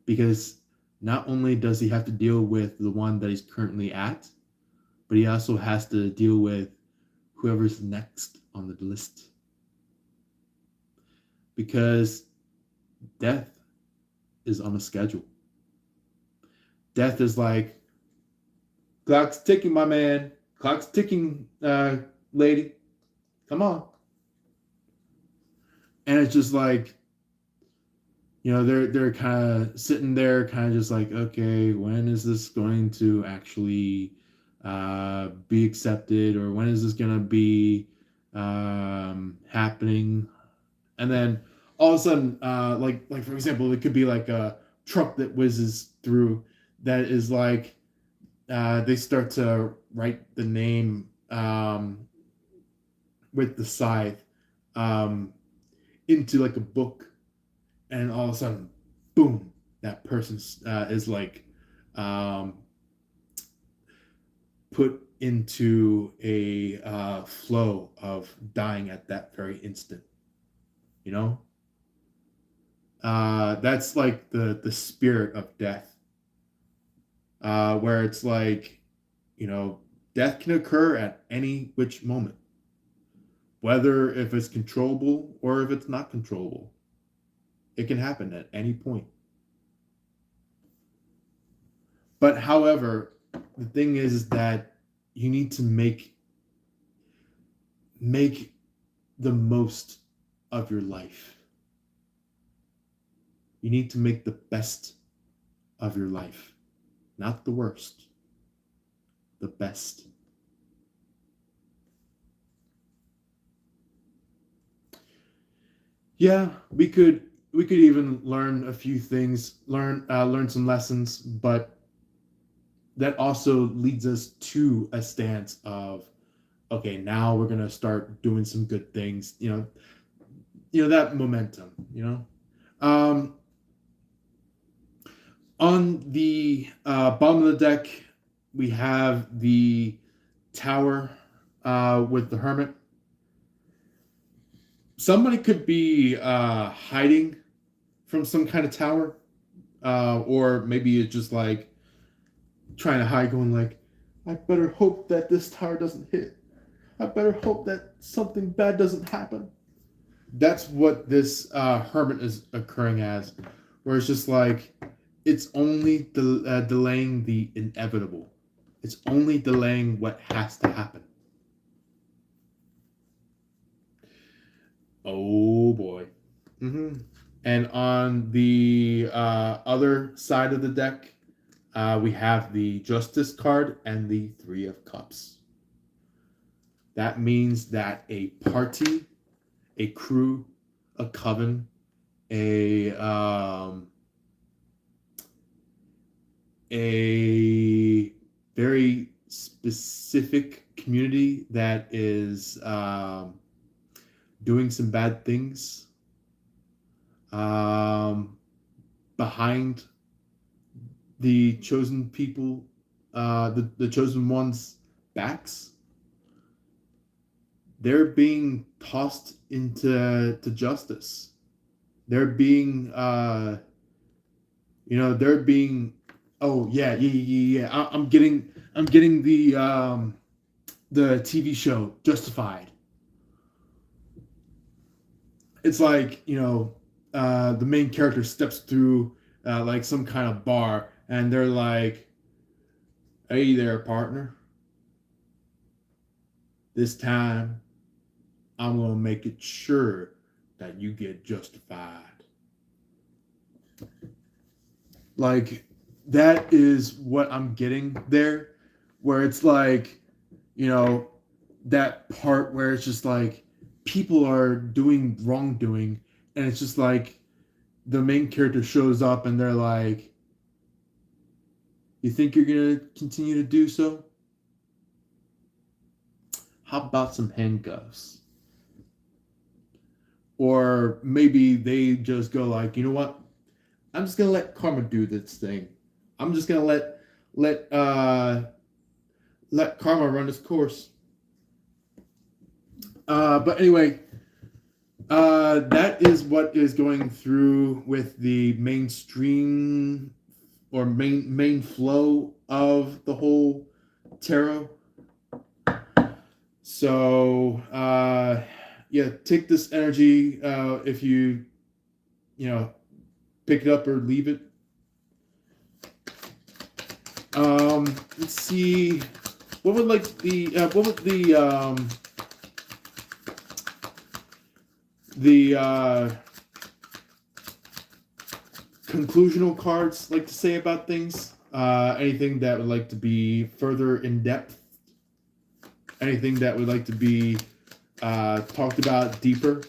because not only does he have to deal with the one that he's currently at, but he also has to deal with whoever's next on the list. Because death is on a schedule. Death is like, clock's ticking, my man. Clock's ticking, lady. Come on. And it's just like, they're kind of sitting there, kind of just like, okay, when is this going to actually be accepted, or when is this gonna be happening? And then all of a sudden, like for example, it could be like a truck that whizzes through that is like they start to write the name with the scythe into like a book, and all of a sudden, boom, that person is like um, put into a flow of dying at that very instant. You know, that's like the spirit of death, where it's like, death can occur at any which moment, whether if it's controllable or if it's not controllable. It can happen at any point. But however, the thing is that you need to make the most of your life. You need to make the best of your life, not the worst, the best. Yeah, we could even learn a few things, learn some lessons, but that also leads us to a stance of, okay, now we're gonna start doing some good things. That momentum. Um, on the bottom of the deck, we have the tower with the hermit. Somebody could be hiding from some kind of tower, or maybe it's just like trying to hide, going like, I better hope that this tower doesn't hit. I better hope that something bad doesn't happen. That's what this hermit is occurring as, where it's just like, it's only delaying the inevitable. It's only delaying what has to happen. Oh boy. And on the other side of the deck, we have the Justice card and the Three of Cups. That means that a party, a crew, a coven, a very specific community that is doing some bad things behind the chosen people, the chosen ones' backs. They're being tossed into justice. They're being, they're being. Oh yeah. I'm getting the TV show Justified. It's like, the main character steps through like some kind of bar, and they're like, "Hey there, partner. This time I'm going to make it sure that you get justified. Like, that is what I'm getting there, where it's like, you know, that part where it's just like people are doing wrongdoing, and it's just like the main character shows up and they're like, you think you're going to continue to do so? How about some handcuffs? Or maybe they just go like, you know what? I'm just gonna let karma do this thing. I'm just gonna let let karma run its course. But anyway, that is what is going through with the mainstream or main flow of the whole tarot. So yeah, take this energy if you pick it up or leave it. Let's see. What would the conclusional cards like to say about things? Anything that would like to be further in depth? Anything that would like to be talked about deeper?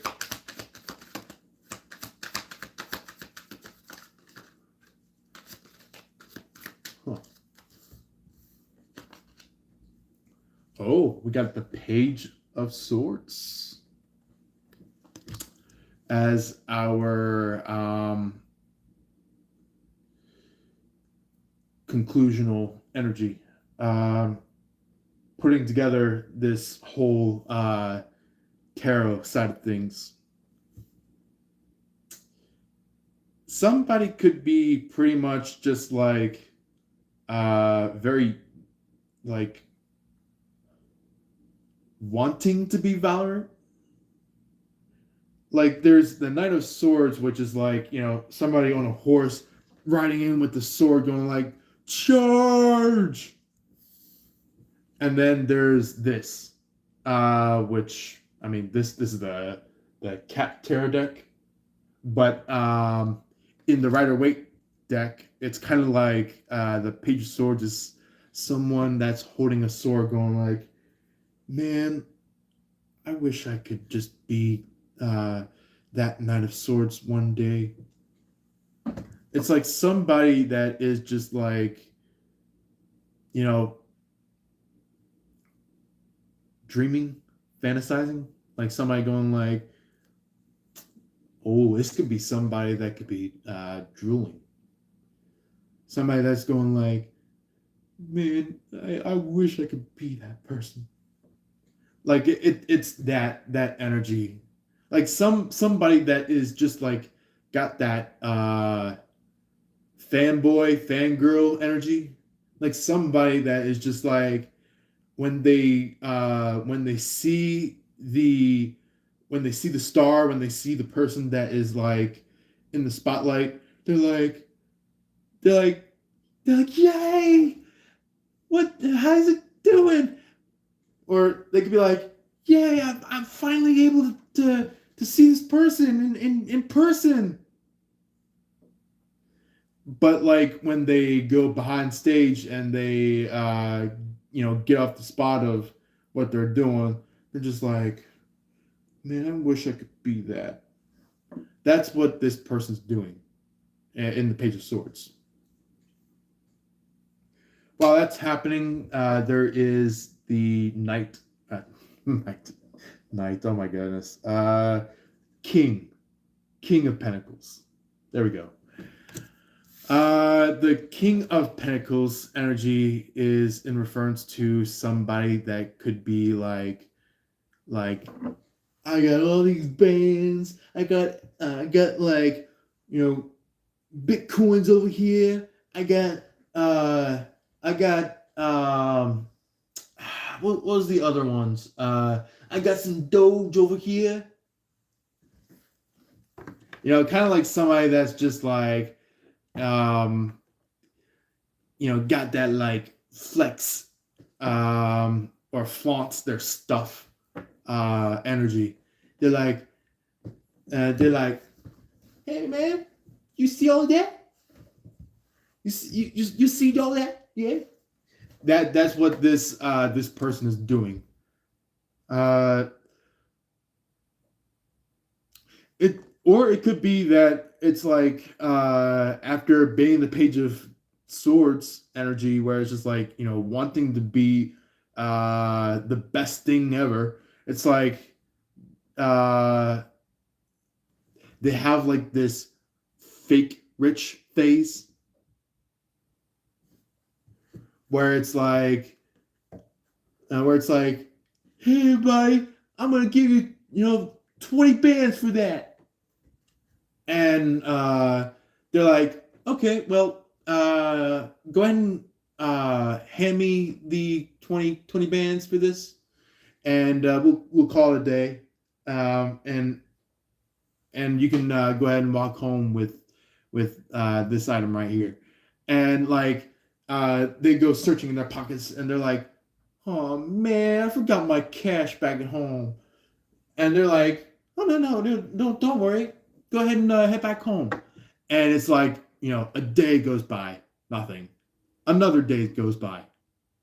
Huh. Oh, we got the Page of Swords as our conclusional energy. Putting together this whole tarot side of things. Somebody could be pretty much just like very like wanting to be Valorant. Like there's the Knight of Swords, which is like, somebody on a horse riding in with the sword going like, charge! And then there's this, which, I mean, this is the Cat Tarot deck. But in the Rider-Waite deck, it's kind of like the Page of Swords is someone that's holding a sword going like, man, I wish I could just be that Knight of Swords one day. It's like somebody that is just like, dreaming, fantasizing. Like somebody going like, oh, this could be somebody that could be drooling. Somebody that's going like, man, I wish I could be that person. Like it's that energy. Like somebody that is just like got that fanboy, fangirl energy. Like somebody that is just like when they see the star, when they see the person that is like in the spotlight, they're like, yay! How's it doing? Or they could be like, yay! I'm finally able to see this person in person. But like when they go behind stage and they get off the spot of what they're doing, they're just like, man, I wish I could be that. That's what this person's doing in the Page of Swords. While that's happening, there is the Knight. Knight. Oh my goodness. King of Pentacles. There we go. The King of Pentacles energy is in reference to somebody that could be like I got all these bands. I got like bitcoins over here. I got what was the other ones? I got some Doge over here. Kind of like somebody that's just like got that like flex or flaunts their stuff energy. They're like, they're like, hey man, you see all that? You see all that? Yeah. That's what this person is doing. Uh, it or it could be that it's like after being the Page of Swords energy, where it's just like wanting to be the best thing ever. It's like uh, they have like this fake rich phase where it's like hey buddy, I'm gonna give you 20 bands for that. And they're like, okay, well, go ahead and hand me the 20 bands for this, and we'll call it a day. And you can go ahead and walk home with this item right here. And like they go searching in their pockets, and they're like, oh man, I forgot my cash back at home. And they're like, oh no, don't worry, go ahead and head back home. And it's like a day goes by, nothing. Another day goes by,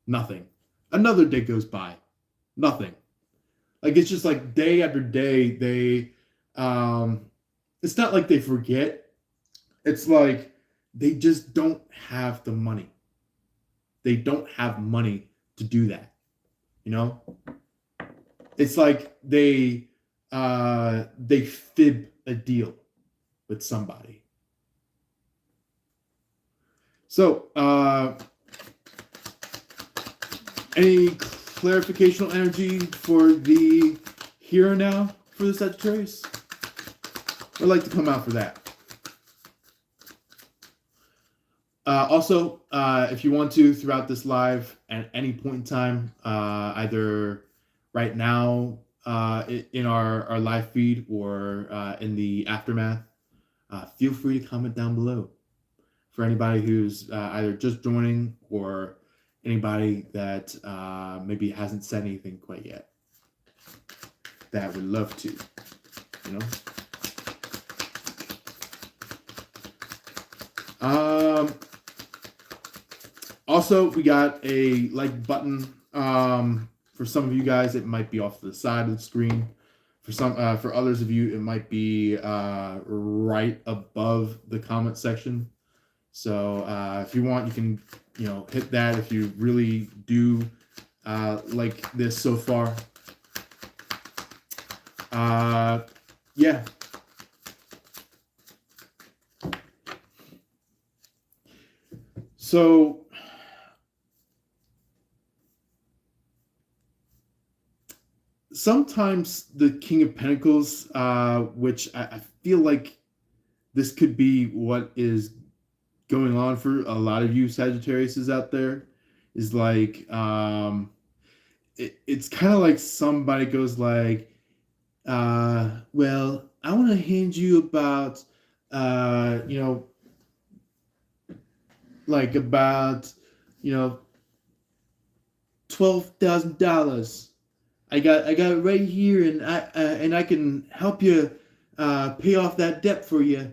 nothing. Another day goes by, nothing. Like it's just like day after day. It's not like they forget. It's like they just don't have the money. They don't have money to do that. It's like they fib a deal with somebody. So, any clarificational energy for the here and now for the Sagittarius? I'd like to come out for that. Also, if you want to, throughout this live at any point in time, either right now in our live feed or in the aftermath, feel free to comment down below. For anybody who's either just joining or anybody that maybe hasn't said anything quite yet, that would love to, Also, we got a like button. For some of you guys, it might be off to the side of the screen. For others of you, it might be right above the comment section. So if you want, you can hit that if you really do like this so far. Yeah. So sometimes the King of Pentacles, which I feel like this could be what is going on for a lot of you Sagittariuses out there, is like it's kind of like somebody goes like, well, I want to hand you about like about $12,000. I got it right here, and I can help you pay off that debt for you.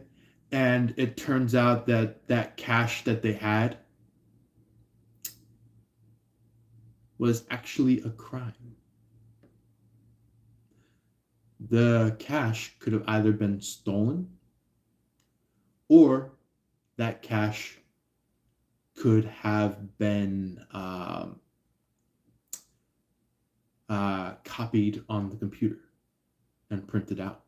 And it turns out that cash that they had was actually a crime. The cash could have either been stolen, or that cash could have been copied on the computer and printed out.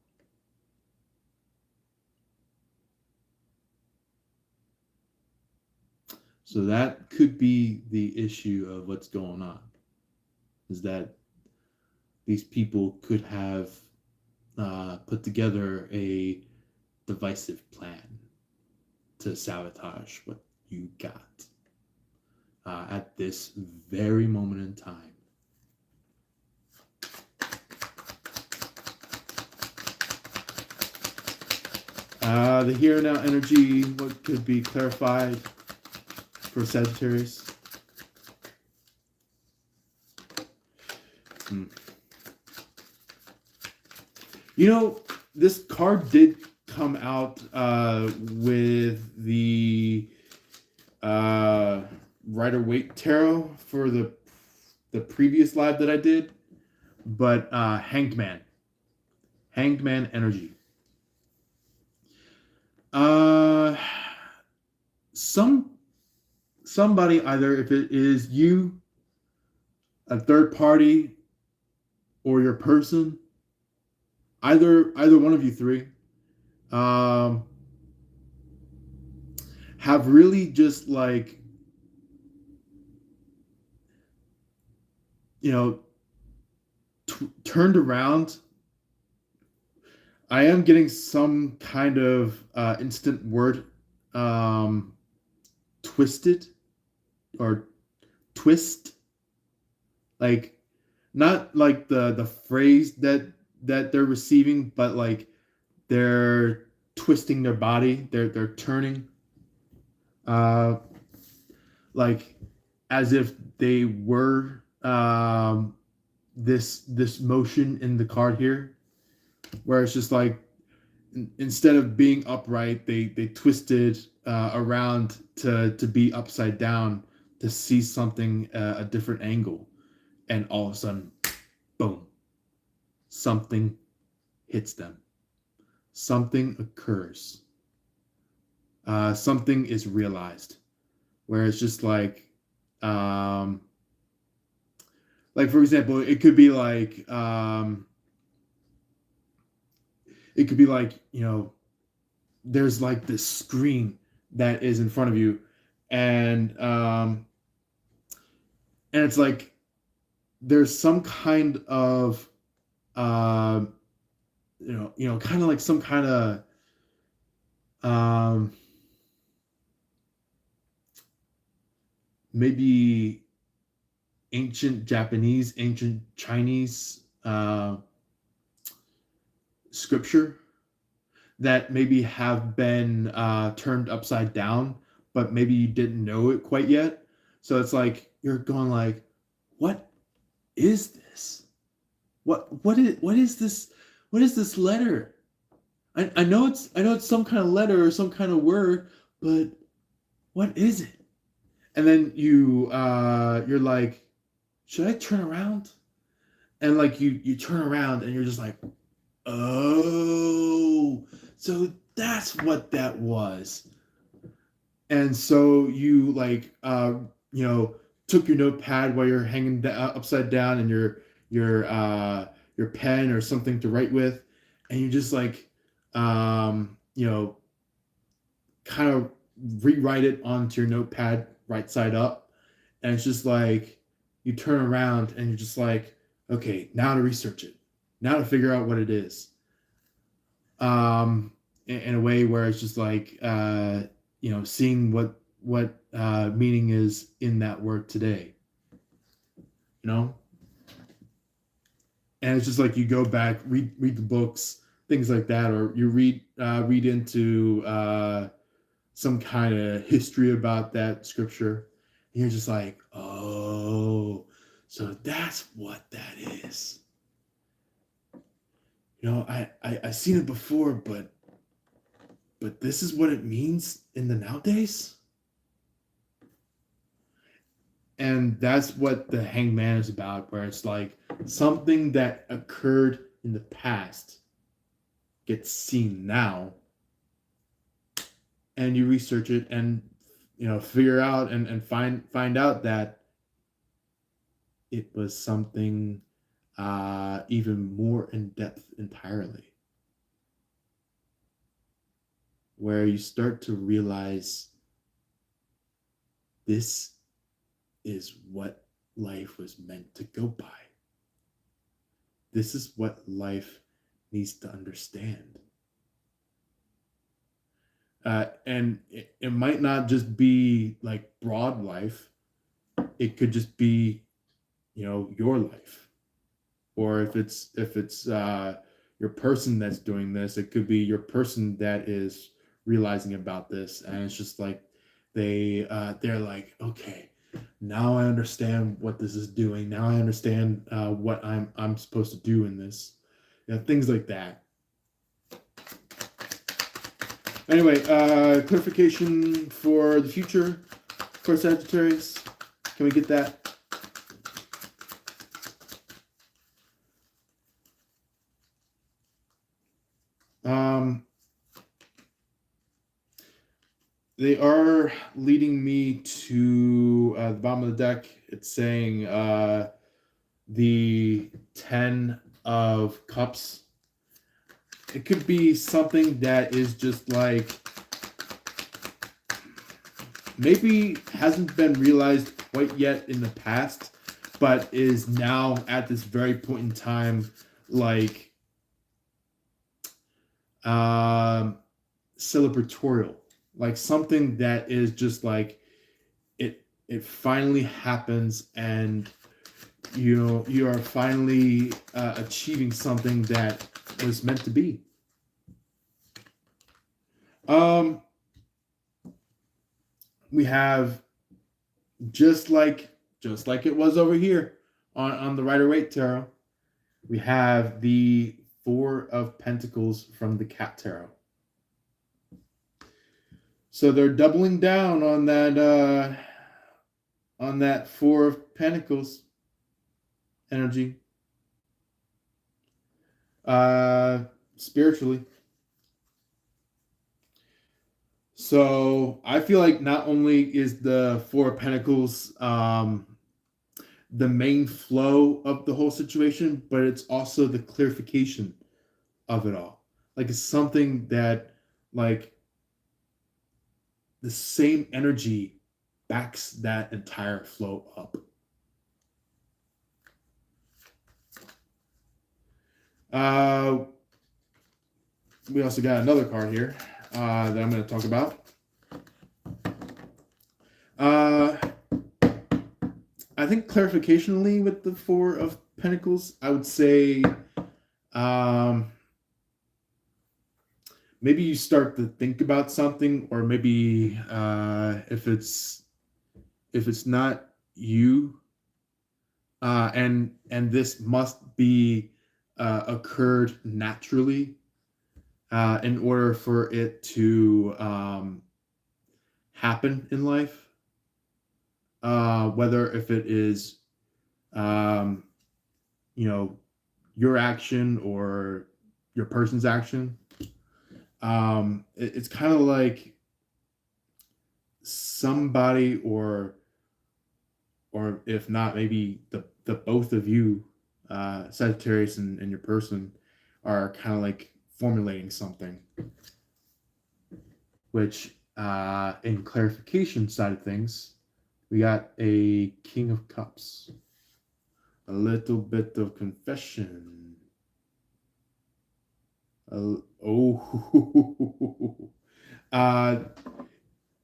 So that could be the issue of what's going on, is that these people could have put together a divisive plan to sabotage what you got at this very moment in time. The here and now energy, what could be clarified for Sagittarius? You know, this card did come out with the Rider Waite Tarot for the previous live that I did, but Hanged Man energy. Uh, some somebody, either if it is you, a third party, or your person, either one of you three, um, have really just like, you know, turned around. I am getting some kind of instant word twisted or twist, like not like the phrase that they're receiving, but like they're twisting their body, they're turning, uh, like as if they were this motion in the card here, where it's just like instead of being upright, they twisted around to be upside down to see something a different angle, and all of a sudden, boom, something hits them. Something occurs. Something is realized, where it's just like for example, it could be like, you know, there's like this screen that is in front of you, and and it's like there's some kind of uh, kind of like some kind of um, maybe ancient Japanese, ancient Chinese scripture that maybe have been turned upside down, but maybe you didn't know it quite yet. So it's like you're going like, what is this? What is this? What is this letter? I know it's some kind of letter or some kind of word, but what is it? And then you're like, should I turn around? And like you turn around and you're just like, oh, so that's what that was. And so you like took your notepad while you're hanging upside down, and your pen or something to write with, and you just like kind of rewrite it onto your notepad right side up, and it's just like you turn around and you're just like, okay, now to research it, now to figure out what it is, in a way where it's just like seeing what meaning is in that word today, you know. And it's just like you go back, read the books, things like that, or you read into some kind of history about that scripture, and you're just like, oh, so that's what that is. You know, I seen it before, but this is what it means in the nowadays. And that's what the Hanged Man is about, where it's like something that occurred in the past gets seen now, and you research it and figure out and find out that it was something even more in depth entirely, where you start to realize this is what life was meant to go by. This is what life needs to understand. And it might not just be like broad life. It could just be, your life. Or if it's your person that's doing this, it could be your person that is realizing about this, and it's just like they're like, okay, now I understand what this is doing. Now I understand what I'm supposed to do in this. Things like that. Anyway, clarification for the future for Sagittarius. Can we get that? They are leading me to the bottom of the deck. It's saying the 10 of Cups. It could be something that is just like maybe hasn't been realized quite yet in the past, but is now at this very point in time like celebratorial, like something that is just like it finally happens, and you are finally achieving something that was meant to be. We have just like it was over here on the Rider-Waite Tarot, we have the Four of Pentacles from the Cat Tarot. So they're doubling down on that Four of Pentacles energy. Spiritually. So I feel like not only is the Four of Pentacles the main flow of the whole situation, but it's also the clarification of it all. Like it's something that like the same energy backs that entire flow up. We also got another card here that I'm going to talk about. I think clarificationally with the Four of Pentacles, I would say maybe you start to think about something, or maybe if it's not you, and this must be occurred naturally in order for it to happen in life. Whether if it is, your action or your person's action. It's kind of like somebody, or if not, maybe the both of you, Sagittarius and your person, are kind of like formulating something, which in clarification side of things, we got a King of Cups, a little bit of confession.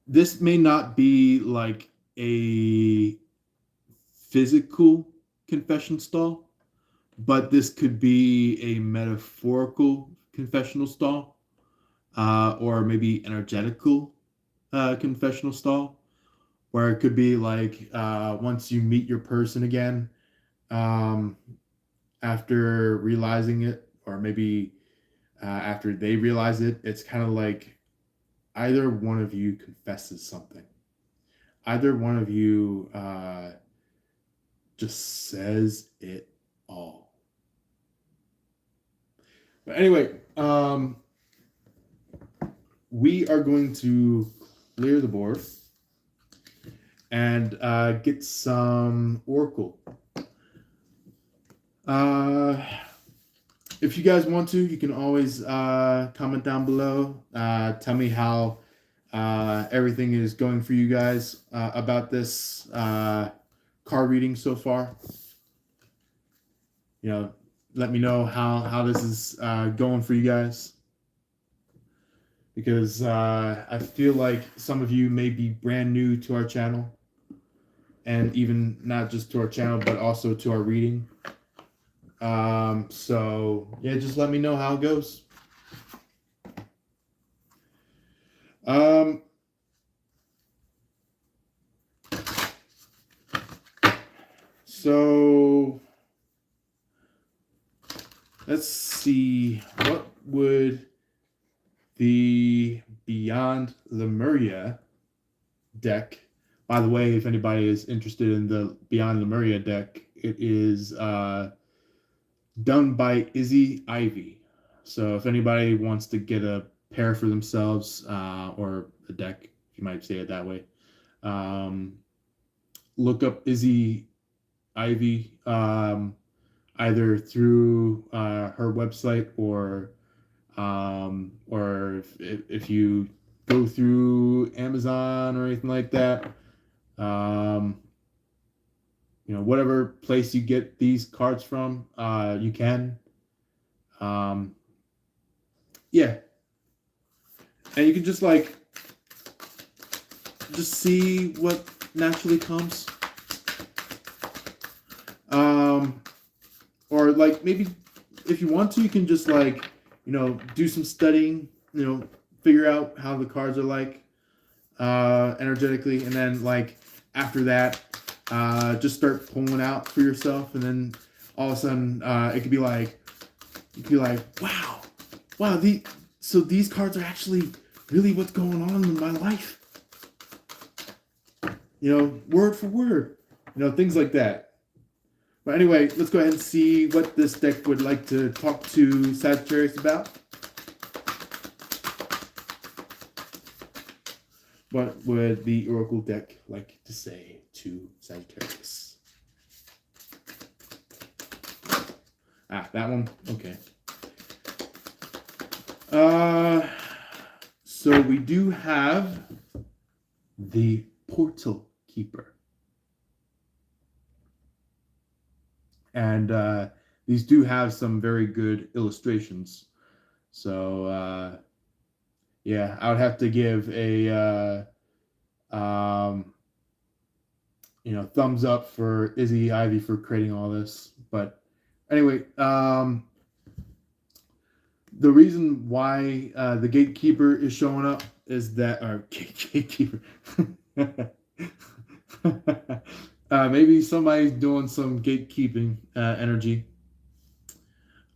This may not be like a physical confession stall, but this could be a metaphorical confessional stall, or maybe energetical confessional stall, where it could be like once you meet your person again, after realizing it, or maybe after they realize it, it's kind of like either one of you confesses something. Either one of you just says it all. But anyway, we are going to clear the board and get some Oracle. If you guys want to, you can always comment down below. Tell me how everything is going for you guys about this card reading so far. Let me know how this is going for you guys. Because I feel like some of you may be brand new to our channel. And even not just to our channel, but also to our reading. So yeah, just let me know how it goes. So let's see, what would the Beyond Lemuria deck. By the way, if anybody is interested in the Beyond Lemuria deck, it is done by Izzy Ivy. So if anybody wants to get a pair for themselves, or a deck, if you might say it that way, look up Izzy Ivy, either through her website, or if you go through Amazon or anything like that. Whatever place you get these cards from, you can. Yeah. And you can just see what naturally comes. Or maybe if you want to, you can just do some studying, figure out how the cards are energetically, and then after that, just start pulling out for yourself, and then all of a sudden, it could be wow, so these cards are actually really what's going on in my life. Word for word, things like that. But anyway, let's go ahead and see what this deck would like to talk to Sagittarius about. What would the Oracle deck like to say to Sagittarius? That one? Okay. So we do have the Portal Keeper. And these do have some very good illustrations. So, yeah, I would have to give a thumbs up for Izzy Ivy for creating all this. But anyway, the reason why the Gatekeeper is showing up is that Gatekeeper. Maybe somebody's doing some gatekeeping energy.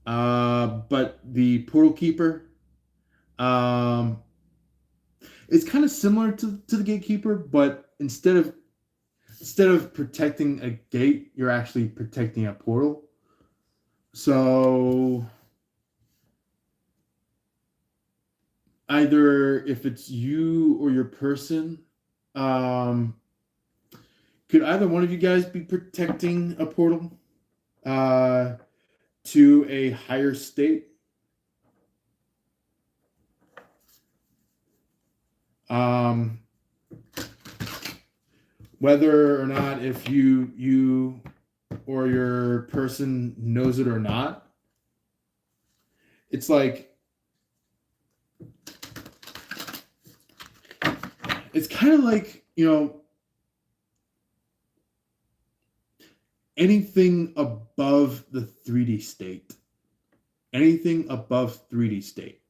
But the Portal Keeper, it's kind of similar to the Gatekeeper, but instead of protecting a gate, you're actually protecting a portal. So either if it's you or your person, could either one of you guys be protecting a portal to a higher state? Whether or not if you or your person knows it or not, it's it's kind of anything above the 3D state. Anything above 3D state.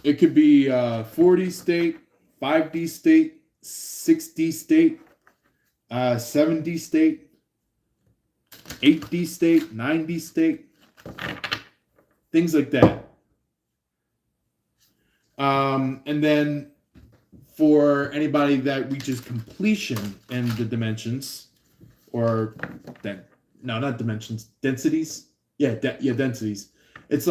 It could be 4D state, 5D state, 6D state, 7D state, 8D state, 9D state, things like that. And then for anybody that reaches completion in the dimensions, or not dimensions, densities. Yeah, densities. It's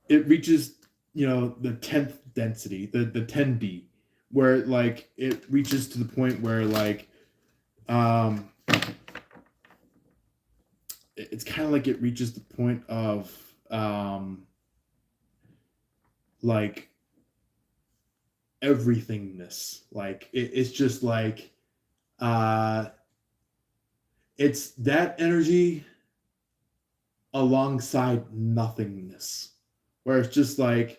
it reaches, the 10th density, the 10D, where it reaches to the point where it's kind of it reaches the point of everythingness. It's just it's that energy alongside nothingness, where it's just in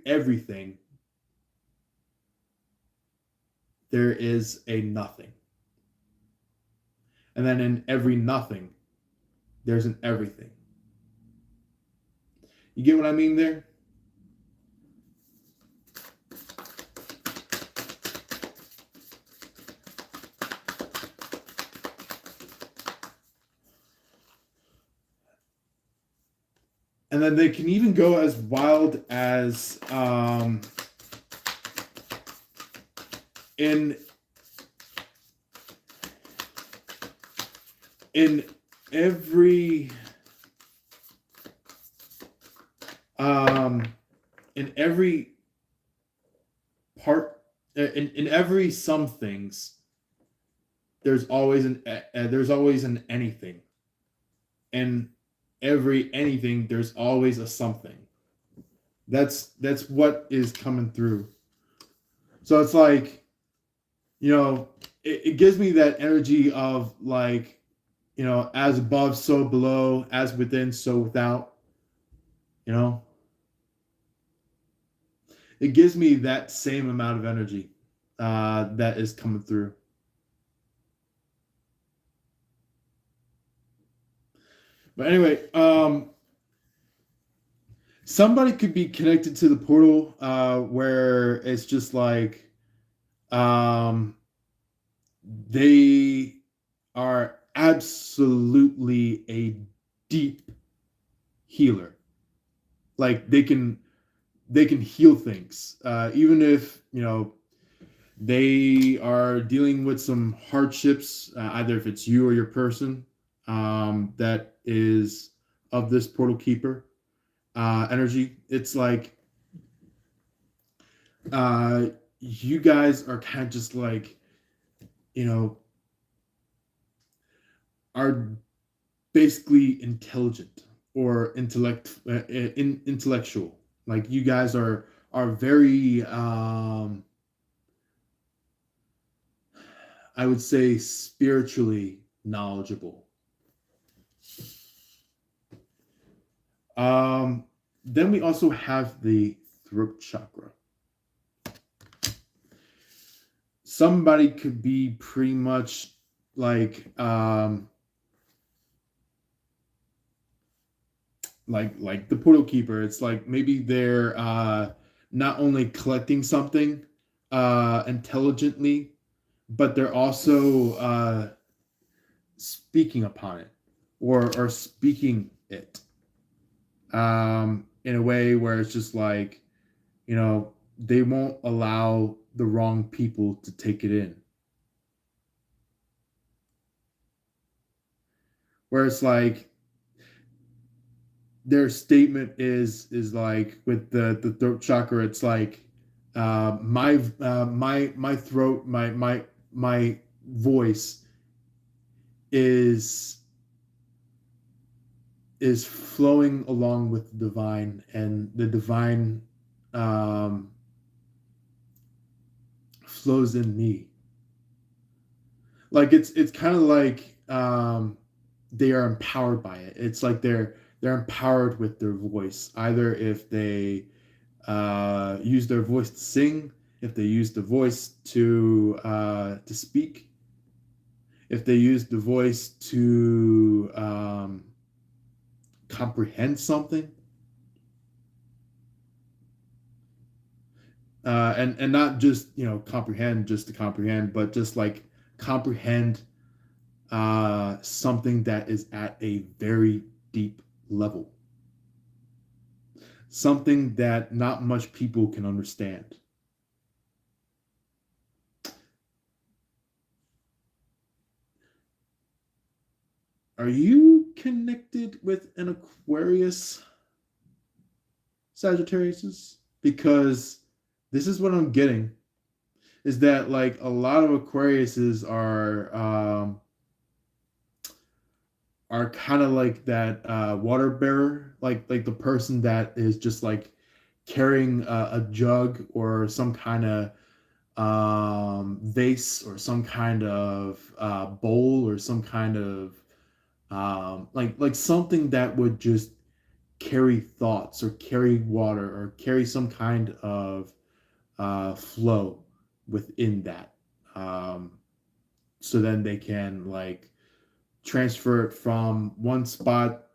everything there is a nothing, and then in every nothing there's an everything. You get what I mean there? And then they can even go as wild as in every in every part in every some things there's always an anything. In every anything there's always a something. That's what is coming through. So it's like, it gives me that energy of like, as above so below, as within so without. you know it gives me that same amount of energy that is coming through. But anyway, somebody could be connected to the portal, where it's just like, um, they are absolutely a deep healer. Like they can heal things, even if they are dealing with some hardships, either if it's you or your person that is of this portal keeper energy. It's like, you guys are kind of just like, you know, are basically intelligent or intellectual. Like you guys are very, I would say, spiritually knowledgeable. Um, then we also have the throat chakra. Somebody could be pretty much like the portal keeper. It's like maybe they're not only collecting something intelligently, but they're also speaking upon it, or speaking it in a way where it's just like, they won't allow the wrong people to take it in. Where it's like their statement is like, with the throat chakra, it's like, my throat, my voice is flowing along with the divine, and the divine flows in me. Like it's kind of like, they are empowered by it. It's like they're empowered with their voice, either if they use their voice to sing, if they use the voice to speak, if they use the voice to comprehend something, and not just comprehend just to comprehend, but just like comprehend something that is at a very deep level, something that not much people can understand. Are you connected with an Aquarius, Sagittarius? Because this is what I'm getting, is that like a lot of Aquariuses are kind of like that water bearer, like the person that is just like carrying a jug or some kind of vase, or some kind of bowl, or some kind of like something that would just carry thoughts, or carry water, or carry some kind of flow within that, so then they can like transfer it from one spot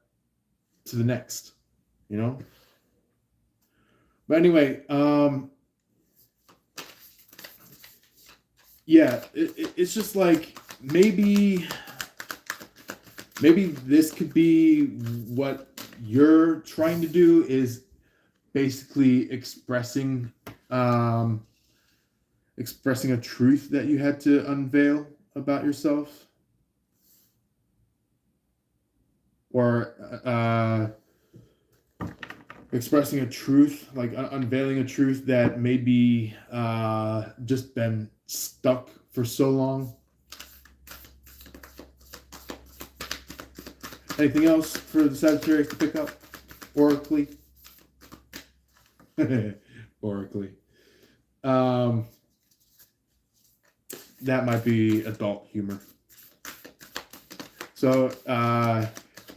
to the next, you know but anyway, yeah, it's just like, maybe this could be what you're trying to do is basically expressing a truth that you had to unveil about yourself, or expressing a truth, like unveiling a truth that maybe just been stuck for so long. Anything else for the Sagittarius to pick up? Oracly? Oracly. That might be adult humor. So,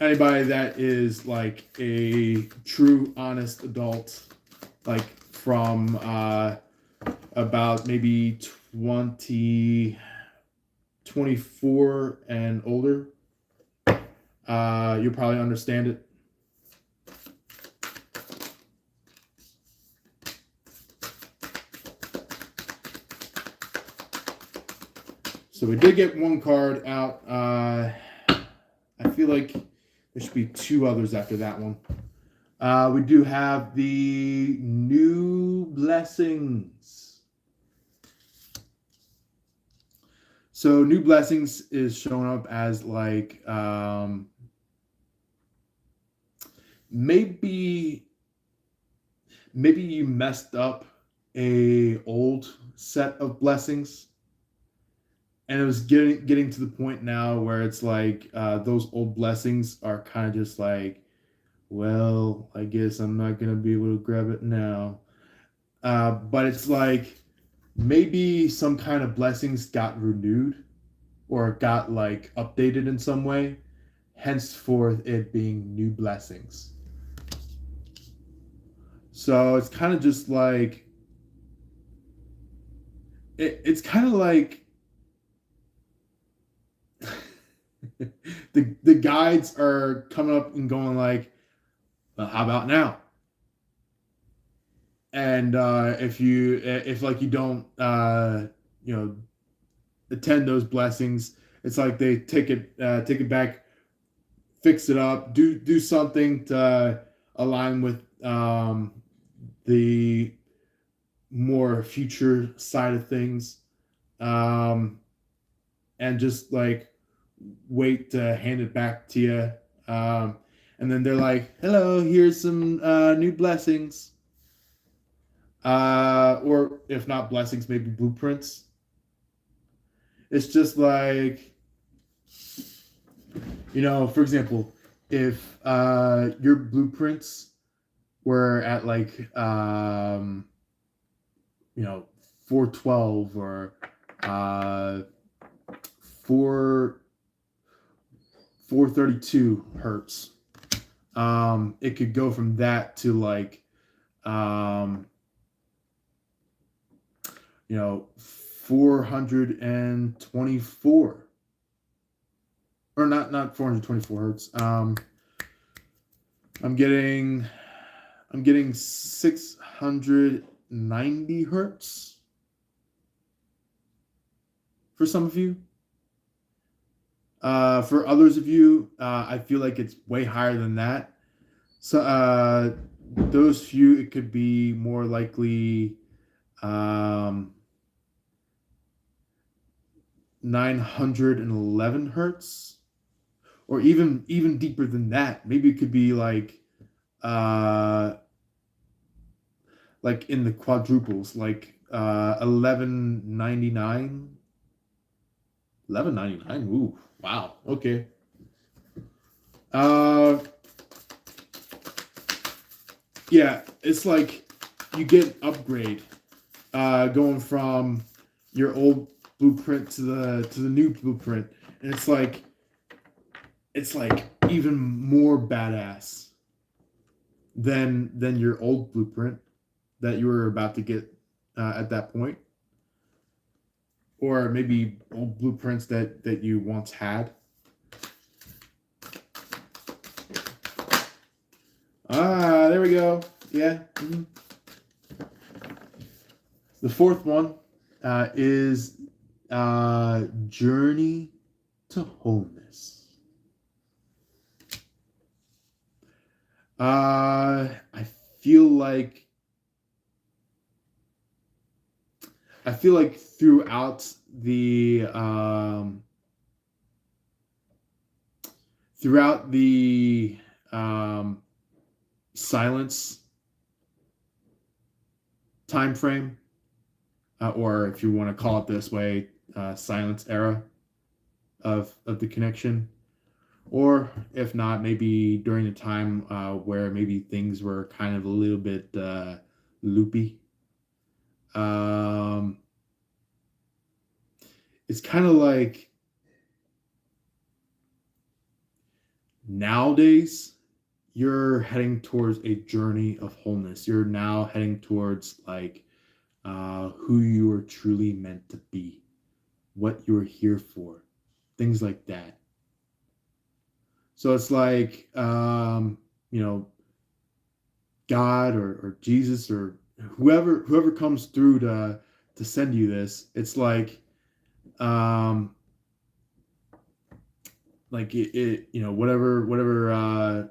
anybody that is like a true, honest adult, like from about maybe 24 and older, you'll probably understand it. So we did get one card out. I feel like there should be two others after that one. We do have the new blessings. So new blessings is showing up as like maybe you messed up a old set of blessings, and it was getting to the point now where it's like those old blessings are kind of just like, well, I guess I'm not gonna be able to grab it now. But it's like maybe some kind of blessings got renewed or got like updated in some way, henceforth it being new blessings. So it's kind of just like it's kind of like the guides are coming up and going like, well, how about now? And if like you don't attend those blessings, it's like they take it back, fix it up, do something to align with the more future side of things, and just like wait to hand it back to you. And then they're like, hello, here's some new blessings. Or if not blessings, maybe blueprints. It's just like, for example, if your blueprints were at like 412 or 432 hertz, it could go from that to like 424, or not 424 hertz. I'm getting 690 hertz for some of you. For others of you, I feel like it's way higher than that. So those few, it could be more likely 911 hertz, or even deeper than that. Maybe it could be like in the quadruples, like 1199. 1199. Ooh, wow. Okay. Yeah, it's like you get an upgrade going from your old blueprint to the new blueprint, and it's like even more badass than your old blueprint that you were about to get at that point, or maybe old blueprints that you once had. There we go. Yeah. Mm-hmm. The fourth one is Journey to Wholeness. I feel like throughout the um, silence time frame, or if you want to call it this way, silence era of the connection, or if not, maybe during the time where maybe things were kind of a little bit loopy. Um, it's kind of like nowadays you're heading towards a journey of wholeness. You're now heading towards like who you are truly meant to be, what you're here for, things like that. So it's like, you know, God or Jesus or whoever comes through to send you this. It's um, like it you know, whatever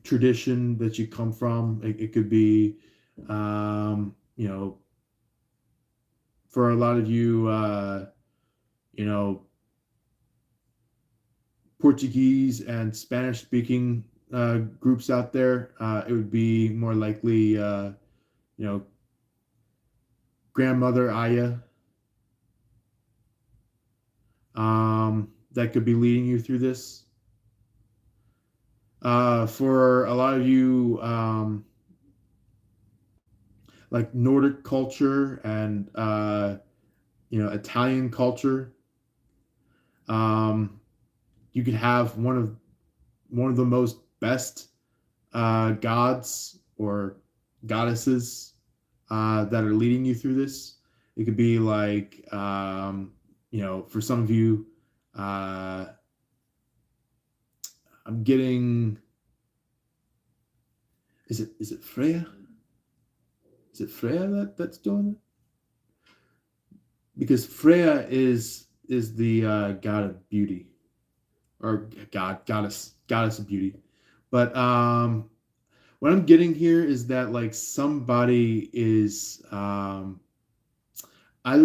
tradition that you come from. It could be, you know, for a lot of you, you know, Portuguese and Spanish speaking groups out there, it would be more likely, you know, grandmother Aya, that could be leading you through this. For a lot of you, like Nordic culture and you know, Italian culture, um, you could have one of the most best gods or goddesses that are leading you through this. It could be like, you know, for some of you, uh, I'm getting. Is it Freya? Is it Freya that's doing it? Because Freya is the god of beauty, or goddess of beauty. But what I'm getting here is that like somebody is either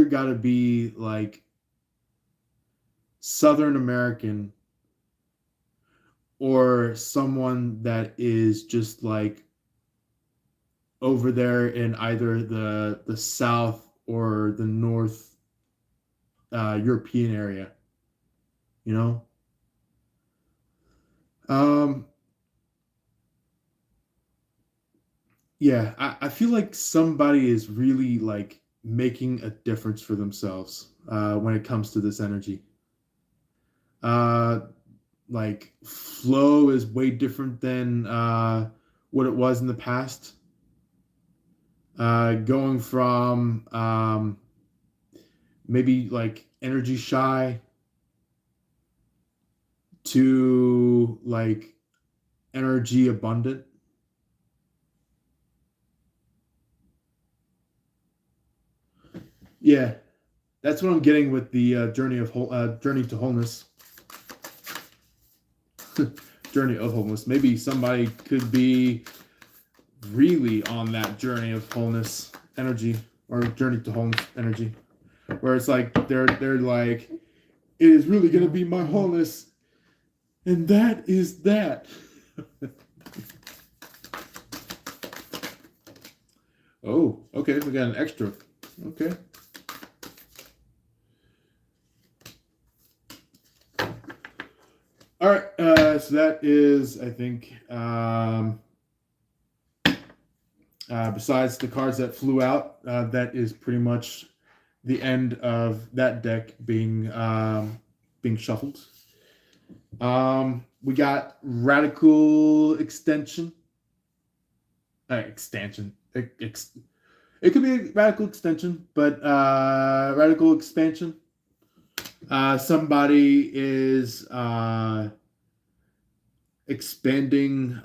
got to be like Southern American, or someone that is just like over there in either the South or the North European area, you know. Um, yeah, I feel like somebody is really like making a difference for themselves when it comes to this energy. Uh, like flow is way different than what it was in the past. Going from maybe like energy shy to like energy abundant. Yeah, that's what I'm getting with the journey to wholeness. Journey of wholeness. Maybe somebody could be really on that journey of wholeness energy, or journey to wholeness energy, where it's like they're like, it is really gonna be my wholeness, and that is that. Oh, okay, we got an extra. Okay. All right, so that is, I think, besides the cards that flew out, that is pretty much the end of that deck being shuffled. We got Radical Extension. Extension. It could be a Radical Extension, but Radical Expansion. Somebody is expanding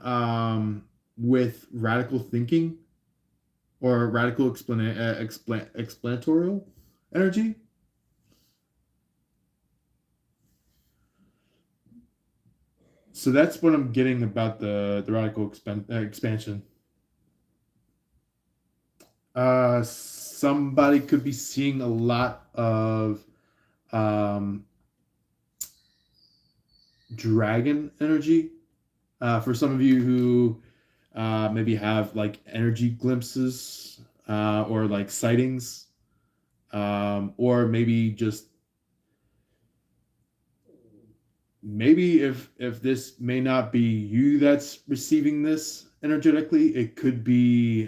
with radical thinking or radical explanatorial energy. So that's what I'm getting about the radical expansion. Somebody could be seeing a lot of um, dragon energy. For some of you who maybe have like energy glimpses or like sightings, or maybe just maybe if this may not be you that's receiving this energetically, it could be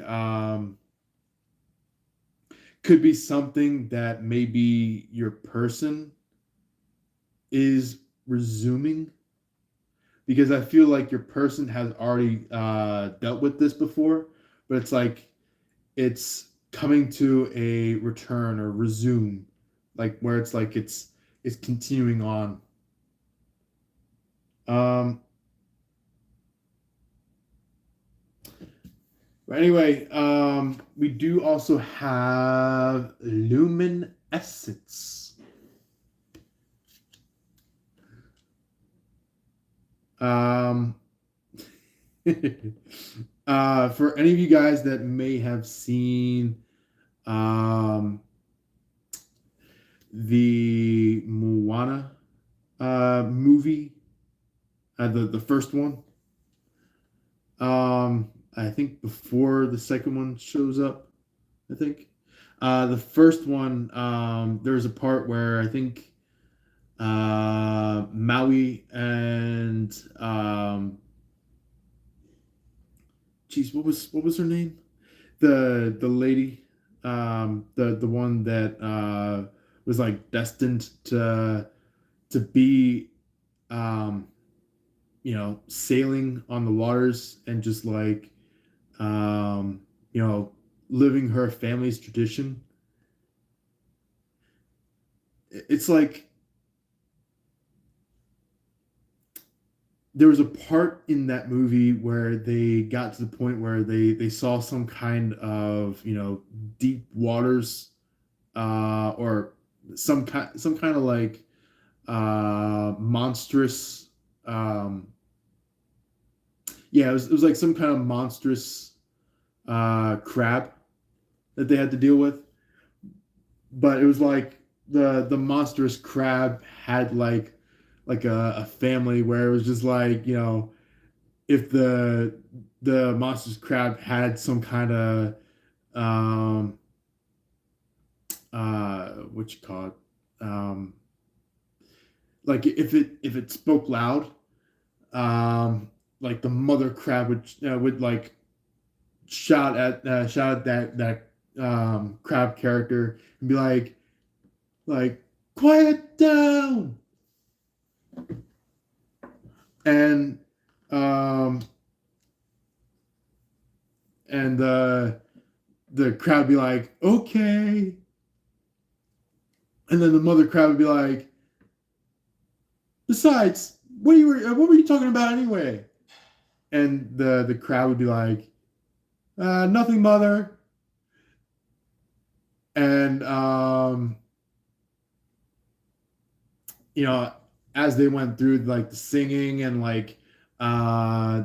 something that maybe your person is resuming, because I feel like your person has already dealt with this before, but it's like it's coming to a return or resume, like where it's like it's continuing on. Um, but anyway, we do also have luminescence. Um, for any of you guys that may have seen um, the Moana movie, the first one, I think before the second one shows up, I think. The first one, there's a part where I think Maui and geez, what was her name? The lady, the one that was like destined to be um, sailing on the waters and just like um, you know, living her family's tradition. It's like there was a part in that movie where they got to the point where they saw some kind of deep waters, or some kind of like monstrous, um yeah, it was like some kind of monstrous crab that they had to deal with, but it was like the monstrous crab had like a family where it was just like, if the monstrous crab had some kind of um what you call it, um like if it spoke loud, like the mother crab would like shout at that crab character and be like quiet down, and um and the crab be like okay, and then the mother crab would be like, besides, what were you talking about anyway? And the crab would be like, nothing, mother. And you know, as they went through like the singing and like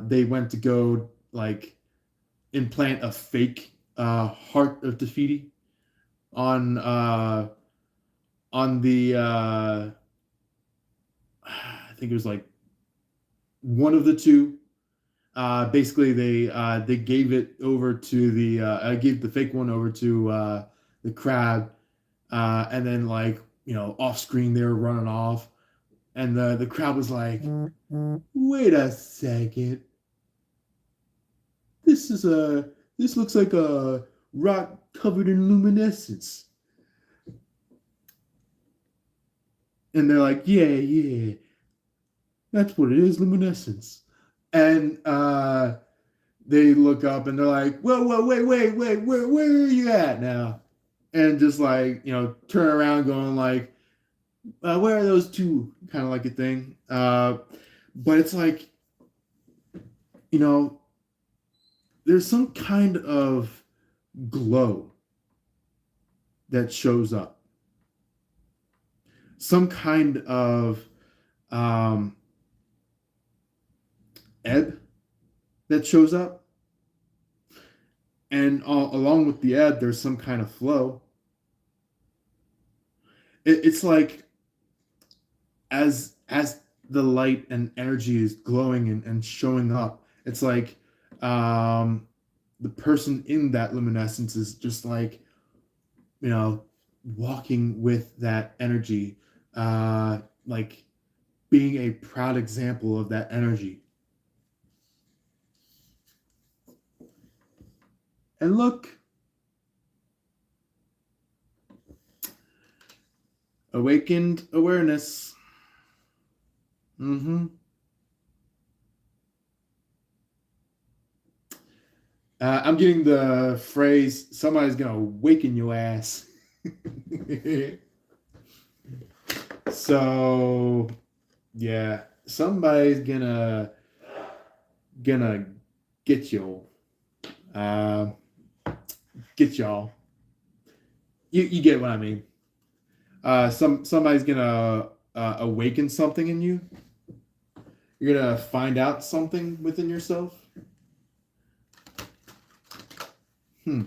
they went to go like implant a fake heart of Tafiti on the I think it was like one of the two. Basically, they gave it over to the I gave the fake one over to the crab, and then like off screen they were running off, and the crowd was like, "Wait a second, this looks like a rock covered in luminescence," and they're like, "Yeah, yeah, that's what it is, luminescence," and they look up and they're like, "Whoa, whoa, wait, where are you at now?" And just like turn around, going like, "Where are those two?" Kind of like a thing. But it's like you know there's some kind of glow that shows up, some kind of um, ebb that shows up, and along with the ebb, there's some kind of flow. It's like as the light and energy is glowing and showing up, it's like um, the person in that luminescence is just like, you know, walking with that energy, like being a proud example of that energy. And look, awakened awareness. Mm-hmm. I'm getting the phrase, somebody's gonna awaken your ass. So yeah, somebody's gonna get you, uh, get y'all. You get what I mean. Somebody's gonna awaken something in you. You're gonna find out something within yourself. Hmm.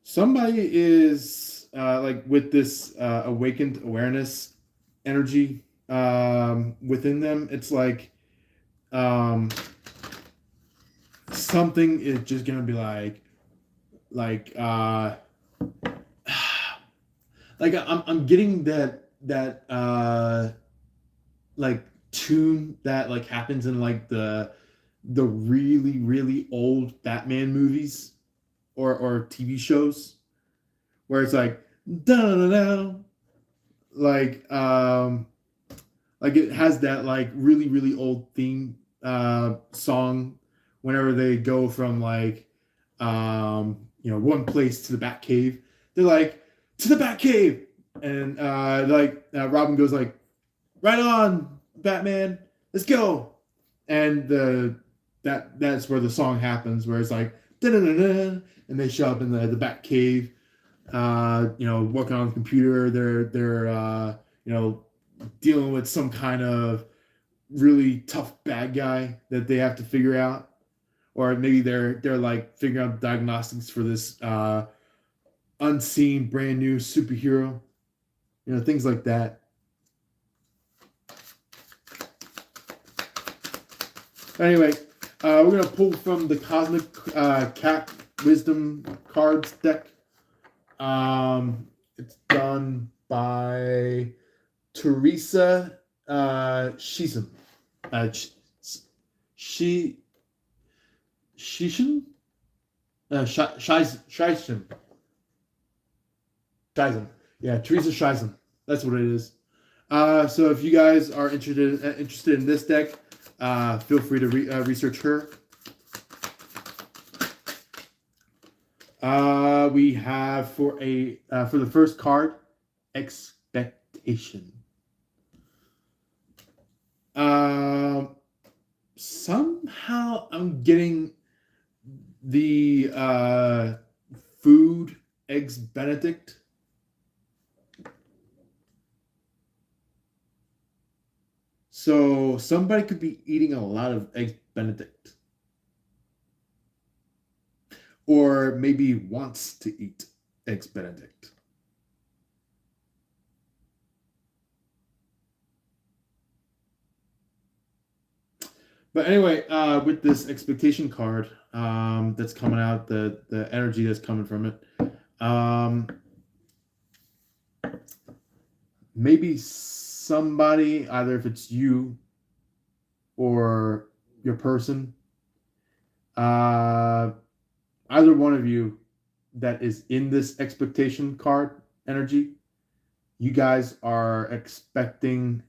Somebody is like with this awakened awareness energy within them. It's like um, something is just gonna be like like I'm getting that like tune that like happens in like the really old Batman movies or TV shows where it's like da da da, like like it has that like really old theme song whenever they go from like one place to the Bat Cave. They're like to the Bat Cave, and Robin goes like, right on, Batman, let's go. And that's where the song happens, where it's like da-da-da-da, and they show up in the Bat Cave, working on the computer. They're dealing with some kind of really tough bad guy that they have to figure out, or maybe they're like figuring out diagnostics for this unseen brand new superhero, things like that. Anyway, we're gonna pull from the Cosmic Cat Wisdom cards deck. It's done by Teresa Shizum. She Shishin? Shizum. Shizum. Yeah, Teresa Shizum. That's what it is. So if you guys are interested in this deck, feel free to research her. We have for the first card, expectation. Somehow I'm getting the food eggs Benedict. So somebody could be eating a lot of eggs Benedict. Or maybe wants to eat eggs Benedict. But anyway, with this expectation card that's coming out, the energy that's coming from it, maybe somebody, either if it's you or your person, either one of you that is in this expectation card energy, you guys are expecting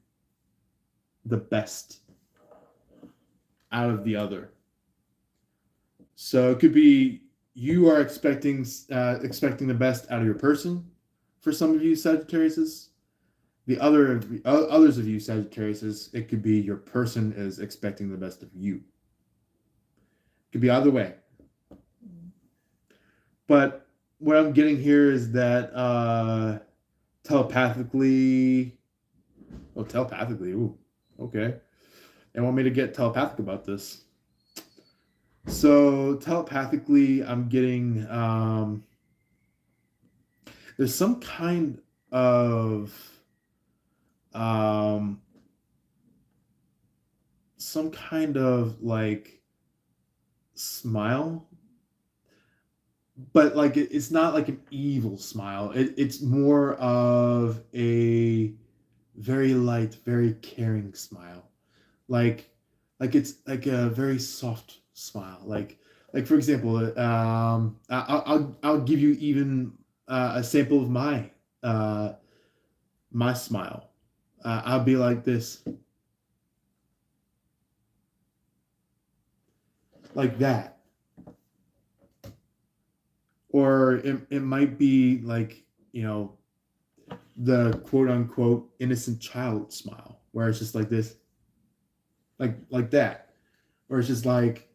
the best out of the other. So it could be you are expecting the best out of your person. For some of you Sagittariuses, others of you Sagittariuses, it could be your person is expecting the best of you. It could be either way. But what I'm getting here is that telepathically. Oh, telepathically. Ooh, okay. and want me to get telepathic about this. So telepathically, I'm getting there's of um, some kind of like smile, but like it's not like an evil smile. It's more of a very light, very caring smile. Like it's like a very soft smile. Like for example, I'll give you even a sample of uh, my smile. I'll be like this, like that, or it might be like, you know, the quote unquote innocent child smile, where it's just like this, like that, or it's just like,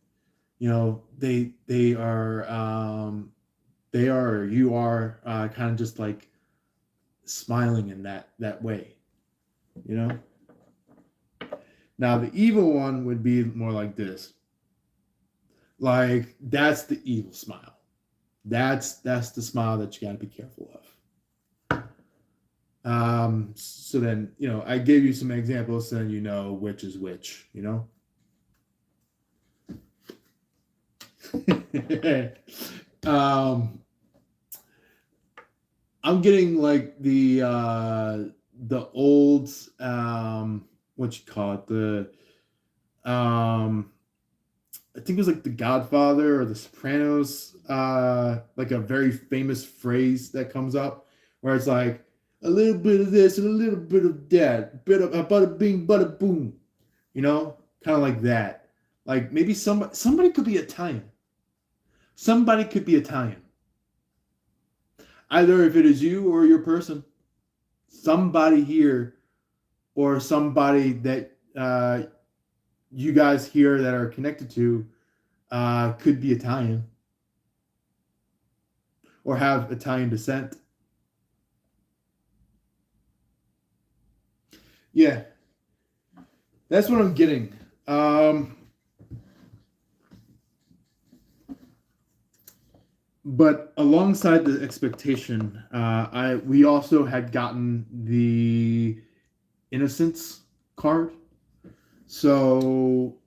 you know, they are, or you are, kind of just like smiling in that way, you know. Now the evil one would be more like this, like that's the evil smile. That's the smile that you got to be careful of. So then, you know, I gave you some examples, so then you know which is which, you know. um, I'm getting like the old what you call it, the um I think it was like The Godfather or The Sopranos, like a very famous phrase that comes up where it's like a little bit of this and a little bit of that, bit of bada bing, bada boom, you know, kind of like that. Like maybe somebody could be Italian. Somebody could be Italian. Either if it is you or your person, somebody here or somebody that you guys here that are connected to could be Italian or have Italian descent. Yeah, that's what I'm getting. But alongside the expectation, we also had gotten the innocence card. So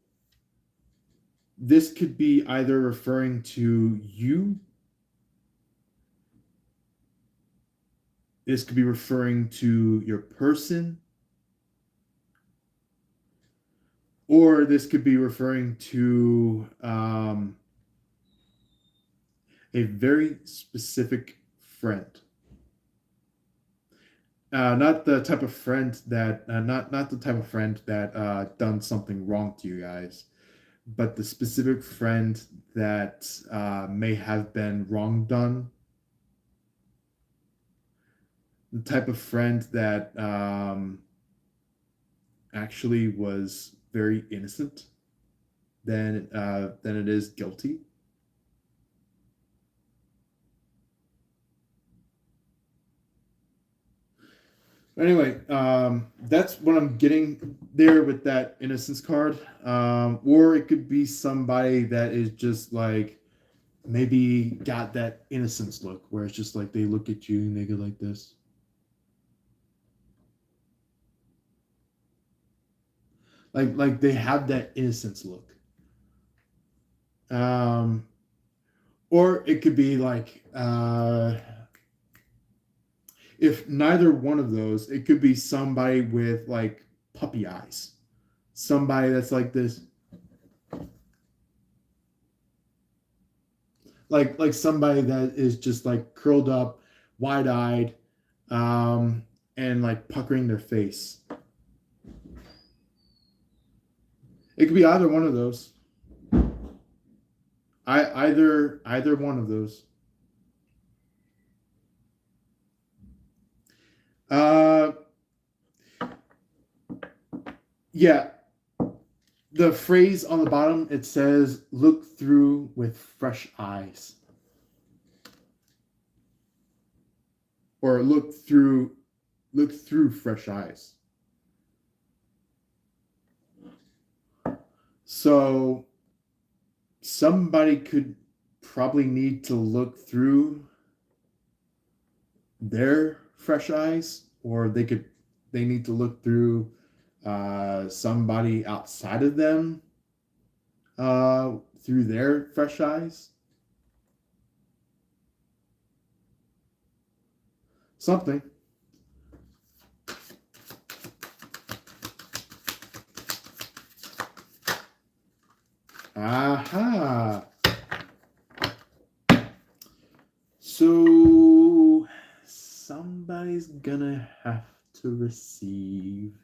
this could be either referring to you. This could be referring to your person, or this could be referring to a very specific friend. Not the type of friend that not the type of friend that done something wrong to you guys, but the specific friend that may have been wrong done. The type of friend that actually was very innocent than it is guilty. Anyway, that's what I'm getting there with that innocence card. Or it could be somebody that is just like maybe got that innocence look where it's just like they look at you and they go like this. Like they have that innocence look. Um, or it could be like if neither one of those, it could be somebody with like puppy eyes. Somebody that's like this, like somebody that is just like curled up, wide-eyed, um, and like puckering their face. It could be either one of those. Either one of those. Uh, yeah. The phrase on the bottom, it says, "Look through with fresh eyes," or look through fresh eyes. So somebody could probably need to look through their fresh eyes, or they need to look through somebody outside of them through their fresh eyes. Something. Aha. So somebody's gonna have to receive.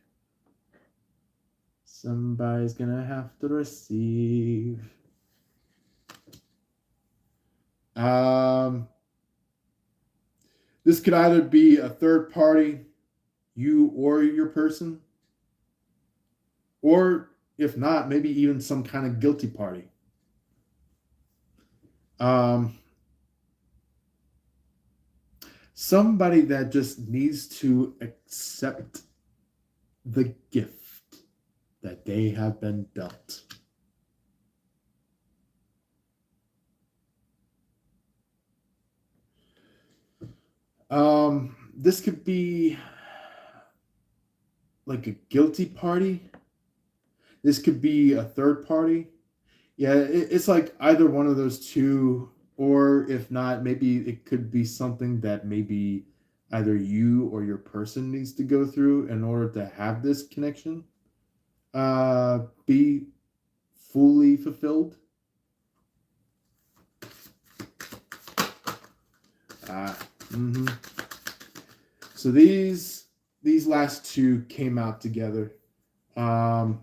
Somebody's gonna have to receive. Um, this could either be a third party, you or your person, or if not, maybe even some kind of guilty party. Um, somebody that just needs to accept the gift that they have been dealt. This could be like a guilty party. This could be a third party. Yeah, it's like either one of those two, or if not, maybe it could be something that maybe either you or your person needs to go through in order to have this connection be fully fulfilled. Mm-hmm. So these last two came out together. Um,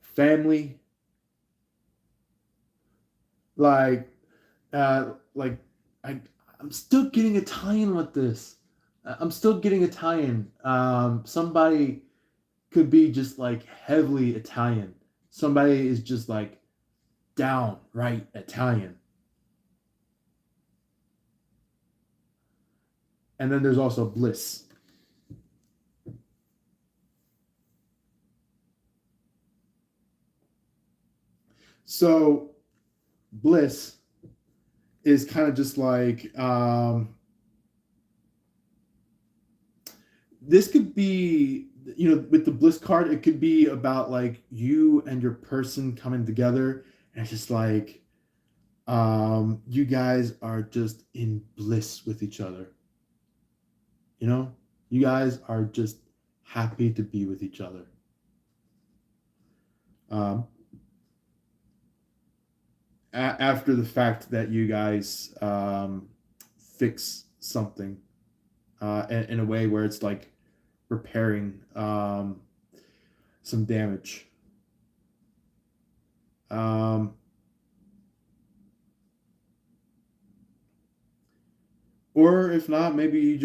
family, like like I'm still getting a tie-in with this. I'm still getting a tie-in. Somebody could be just like heavily Italian. Somebody is just like downright Italian. And then there's also bliss. So bliss is kind of just like this could be, you know, with the bliss card, it could be about like you and your person coming together, and it's just like you guys are just in bliss with each other. You know, you guys are just happy to be with each other. um, After the fact that you guys fix something in a way where it's like repairing some damage. Um, or if not, maybe you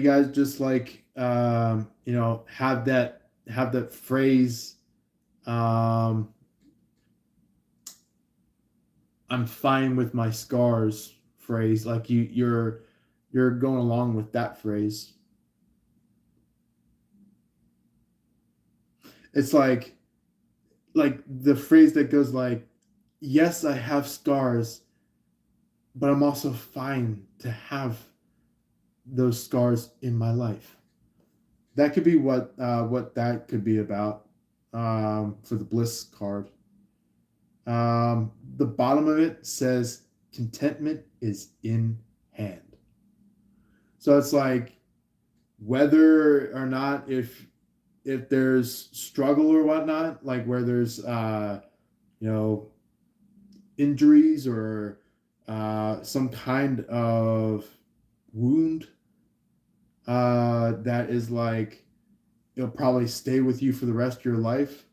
guys just like you know, have that phrase. Um, I'm fine with my scars phrase. Like you're going along with that phrase. It's like the phrase that goes like, yes, I have scars, but I'm also fine to have those scars in my life. That could be what that could be about for the bliss card. The bottom of it says contentment is in hand. So it's like whether or not if there's struggle or whatnot, like where there's you know, injuries or some kind of wound that is like it'll probably stay with you for the rest of your life.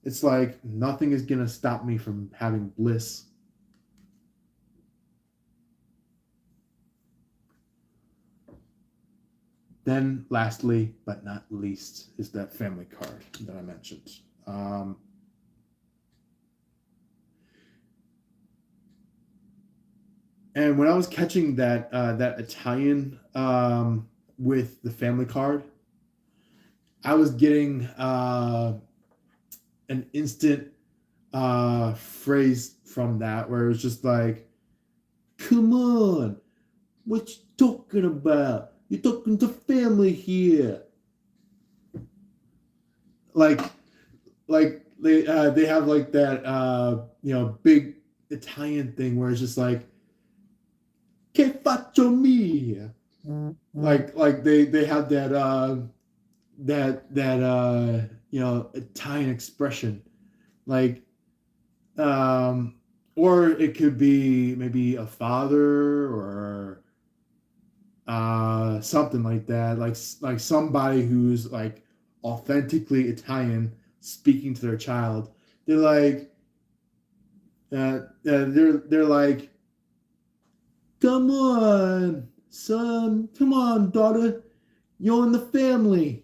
It's like nothing is gonna stop me from having bliss. Then, lastly but not least, is that family card that I mentioned. And when I was catching that Italian with the family card, I was getting an instant phrase from that where it was just like, come on, what you talking about? You're talking to family here. Like they have like that big Italian thing where it's just like che faccio mia. Like they have that Italian expression. Like or it could be maybe a father or something like that. Like somebody who's like authentically Italian speaking to their child. They're like they're like, come on, son, come on, daughter, you're in the family.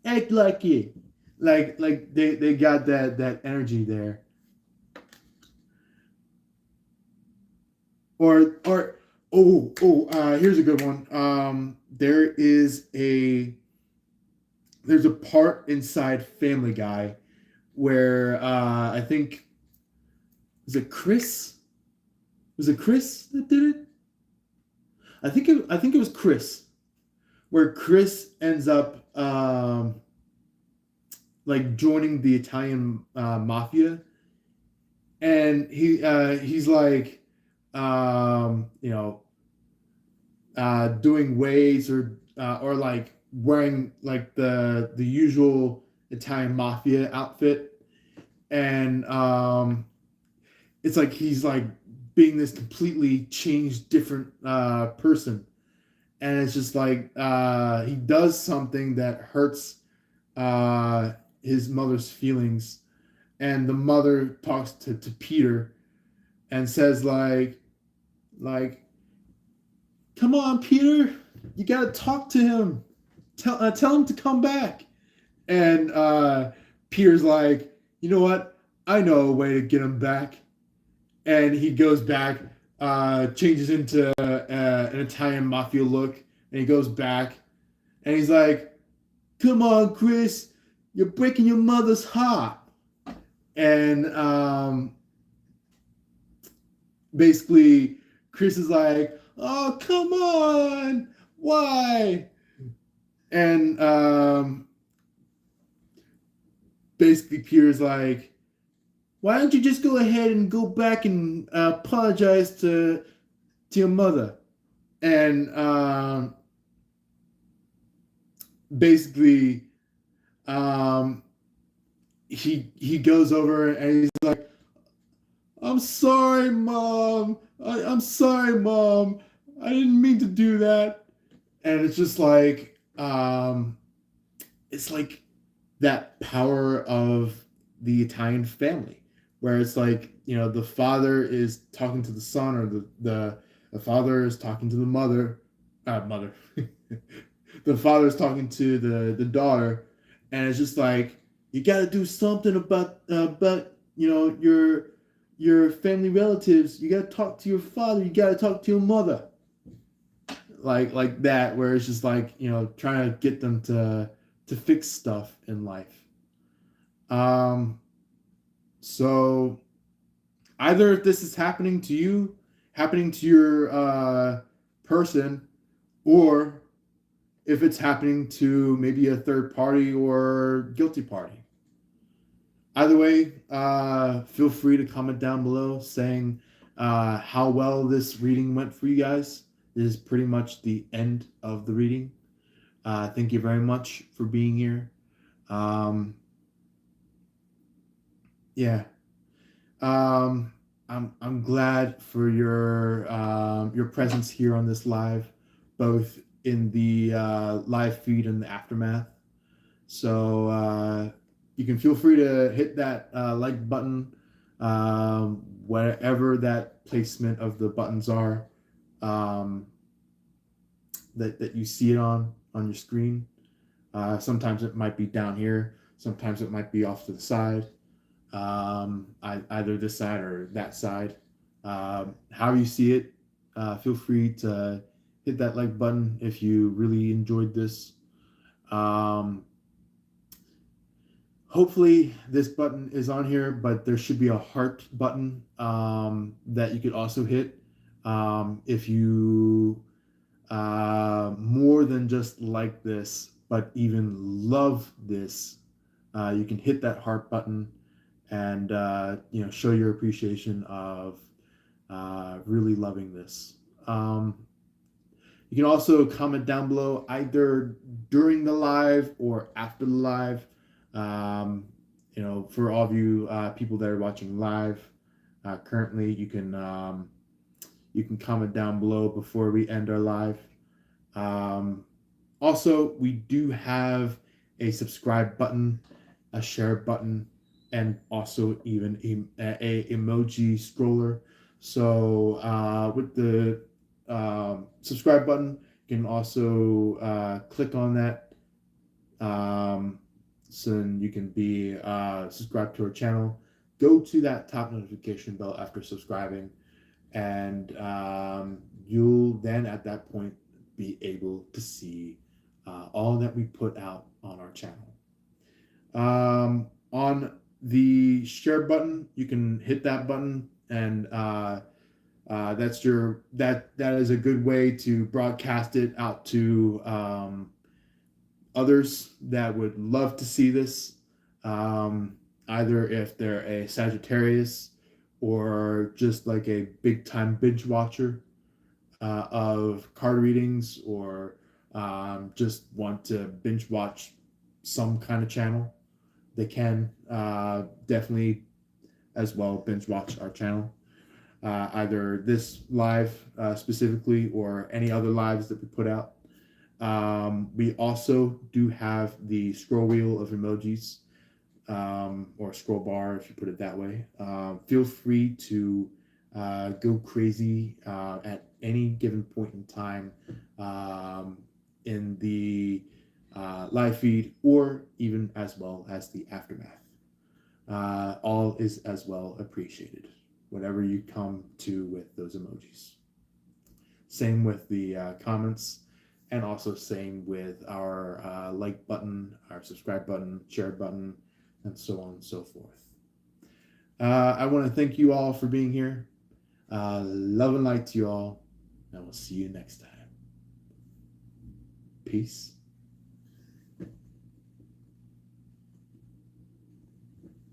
Act like it. Like they got that energy there. Or here's a good one. There's a part inside Family Guy where I think was it Chris? Was it Chris that did it? I think it was Chris, where Chris ends up like joining the Italian mafia, and he's like doing weights or like wearing like the usual Italian mafia outfit, and it's like he's like being this completely changed different person, and it's just like he does something that hurts his mother's feelings, and the mother talks to Peter and says like come on, Peter, you gotta talk to him, tell him to come back. And Peter's like, you know what, I know a way to get him back. And he goes back, changes into an Italian mafia look, and he goes back, and he's like, come on, Chris, you're breaking your mother's heart. And basically Chris is like, oh, come on, why? And basically Peter's like, why don't you just go ahead and go back and apologize to your mother? And basically he goes over and he's like, I'm sorry, Mom. I'm sorry, Mom. I didn't mean to do that. And it's like that power of the Italian family, where it's like, the father is talking to the son, or the father is talking to the mother, the father is talking to the daughter, and it's just like, you got to do something about your family relatives. You got to talk to your father. You got to talk to your mother. Like that, where it's just like, trying to get them to fix stuff in life. So either if this is happening to you, happening to your person, or if it's happening to maybe a third party or guilty party. Either way, feel free to comment down below saying how well this reading went for you guys. This is pretty much the end of the reading. Thank you very much for being here. Yeah. I'm glad for your presence here on this live, both in the live feed and the aftermath. So you can feel free to hit that like button, wherever that placement of the buttons are, that you see it on your screen. Sometimes it might be down here. Sometimes it might be off to the side. Either this side or that side. How you see it, feel free to hit that like button if you really enjoyed this. Hopefully this button is on here, but there should be a heart button that you could also hit if you more than just like this, but even love this. You can hit that heart button and show your appreciation of really loving this. You can also comment down below either during the live or after the live. Um, for all of you people that are watching live currently, you can comment down below before we end our live. Also, we do have a subscribe button, a share button, and also even a emoji scroller. So with the subscribe button, you can also click on that, so then you can be subscribed to our channel. Go to that top notification bell after subscribing, and you'll then at that point be able to see all that we put out on our channel. On the share button, you can hit that button, and that is a good way to broadcast it out to others that would love to see this. Either if they're a Sagittarius or just like a big time binge watcher of card readings, or just want to binge watch some kind of channel, they can definitely as well binge watch our channel. Either this live specifically or any other lives that we put out. We also do have the scroll wheel of emojis, or scroll bar if you put it that way. Feel free to go crazy at any given point in time in the live feed, or even as well as the aftermath. All is as well appreciated, whatever you come to with those emojis. Same with the comments, and also same with our like button, our subscribe button, share button, and so on and so forth. I want to thank you all for being here. Love and light to you all, and we'll see you next time. Peace.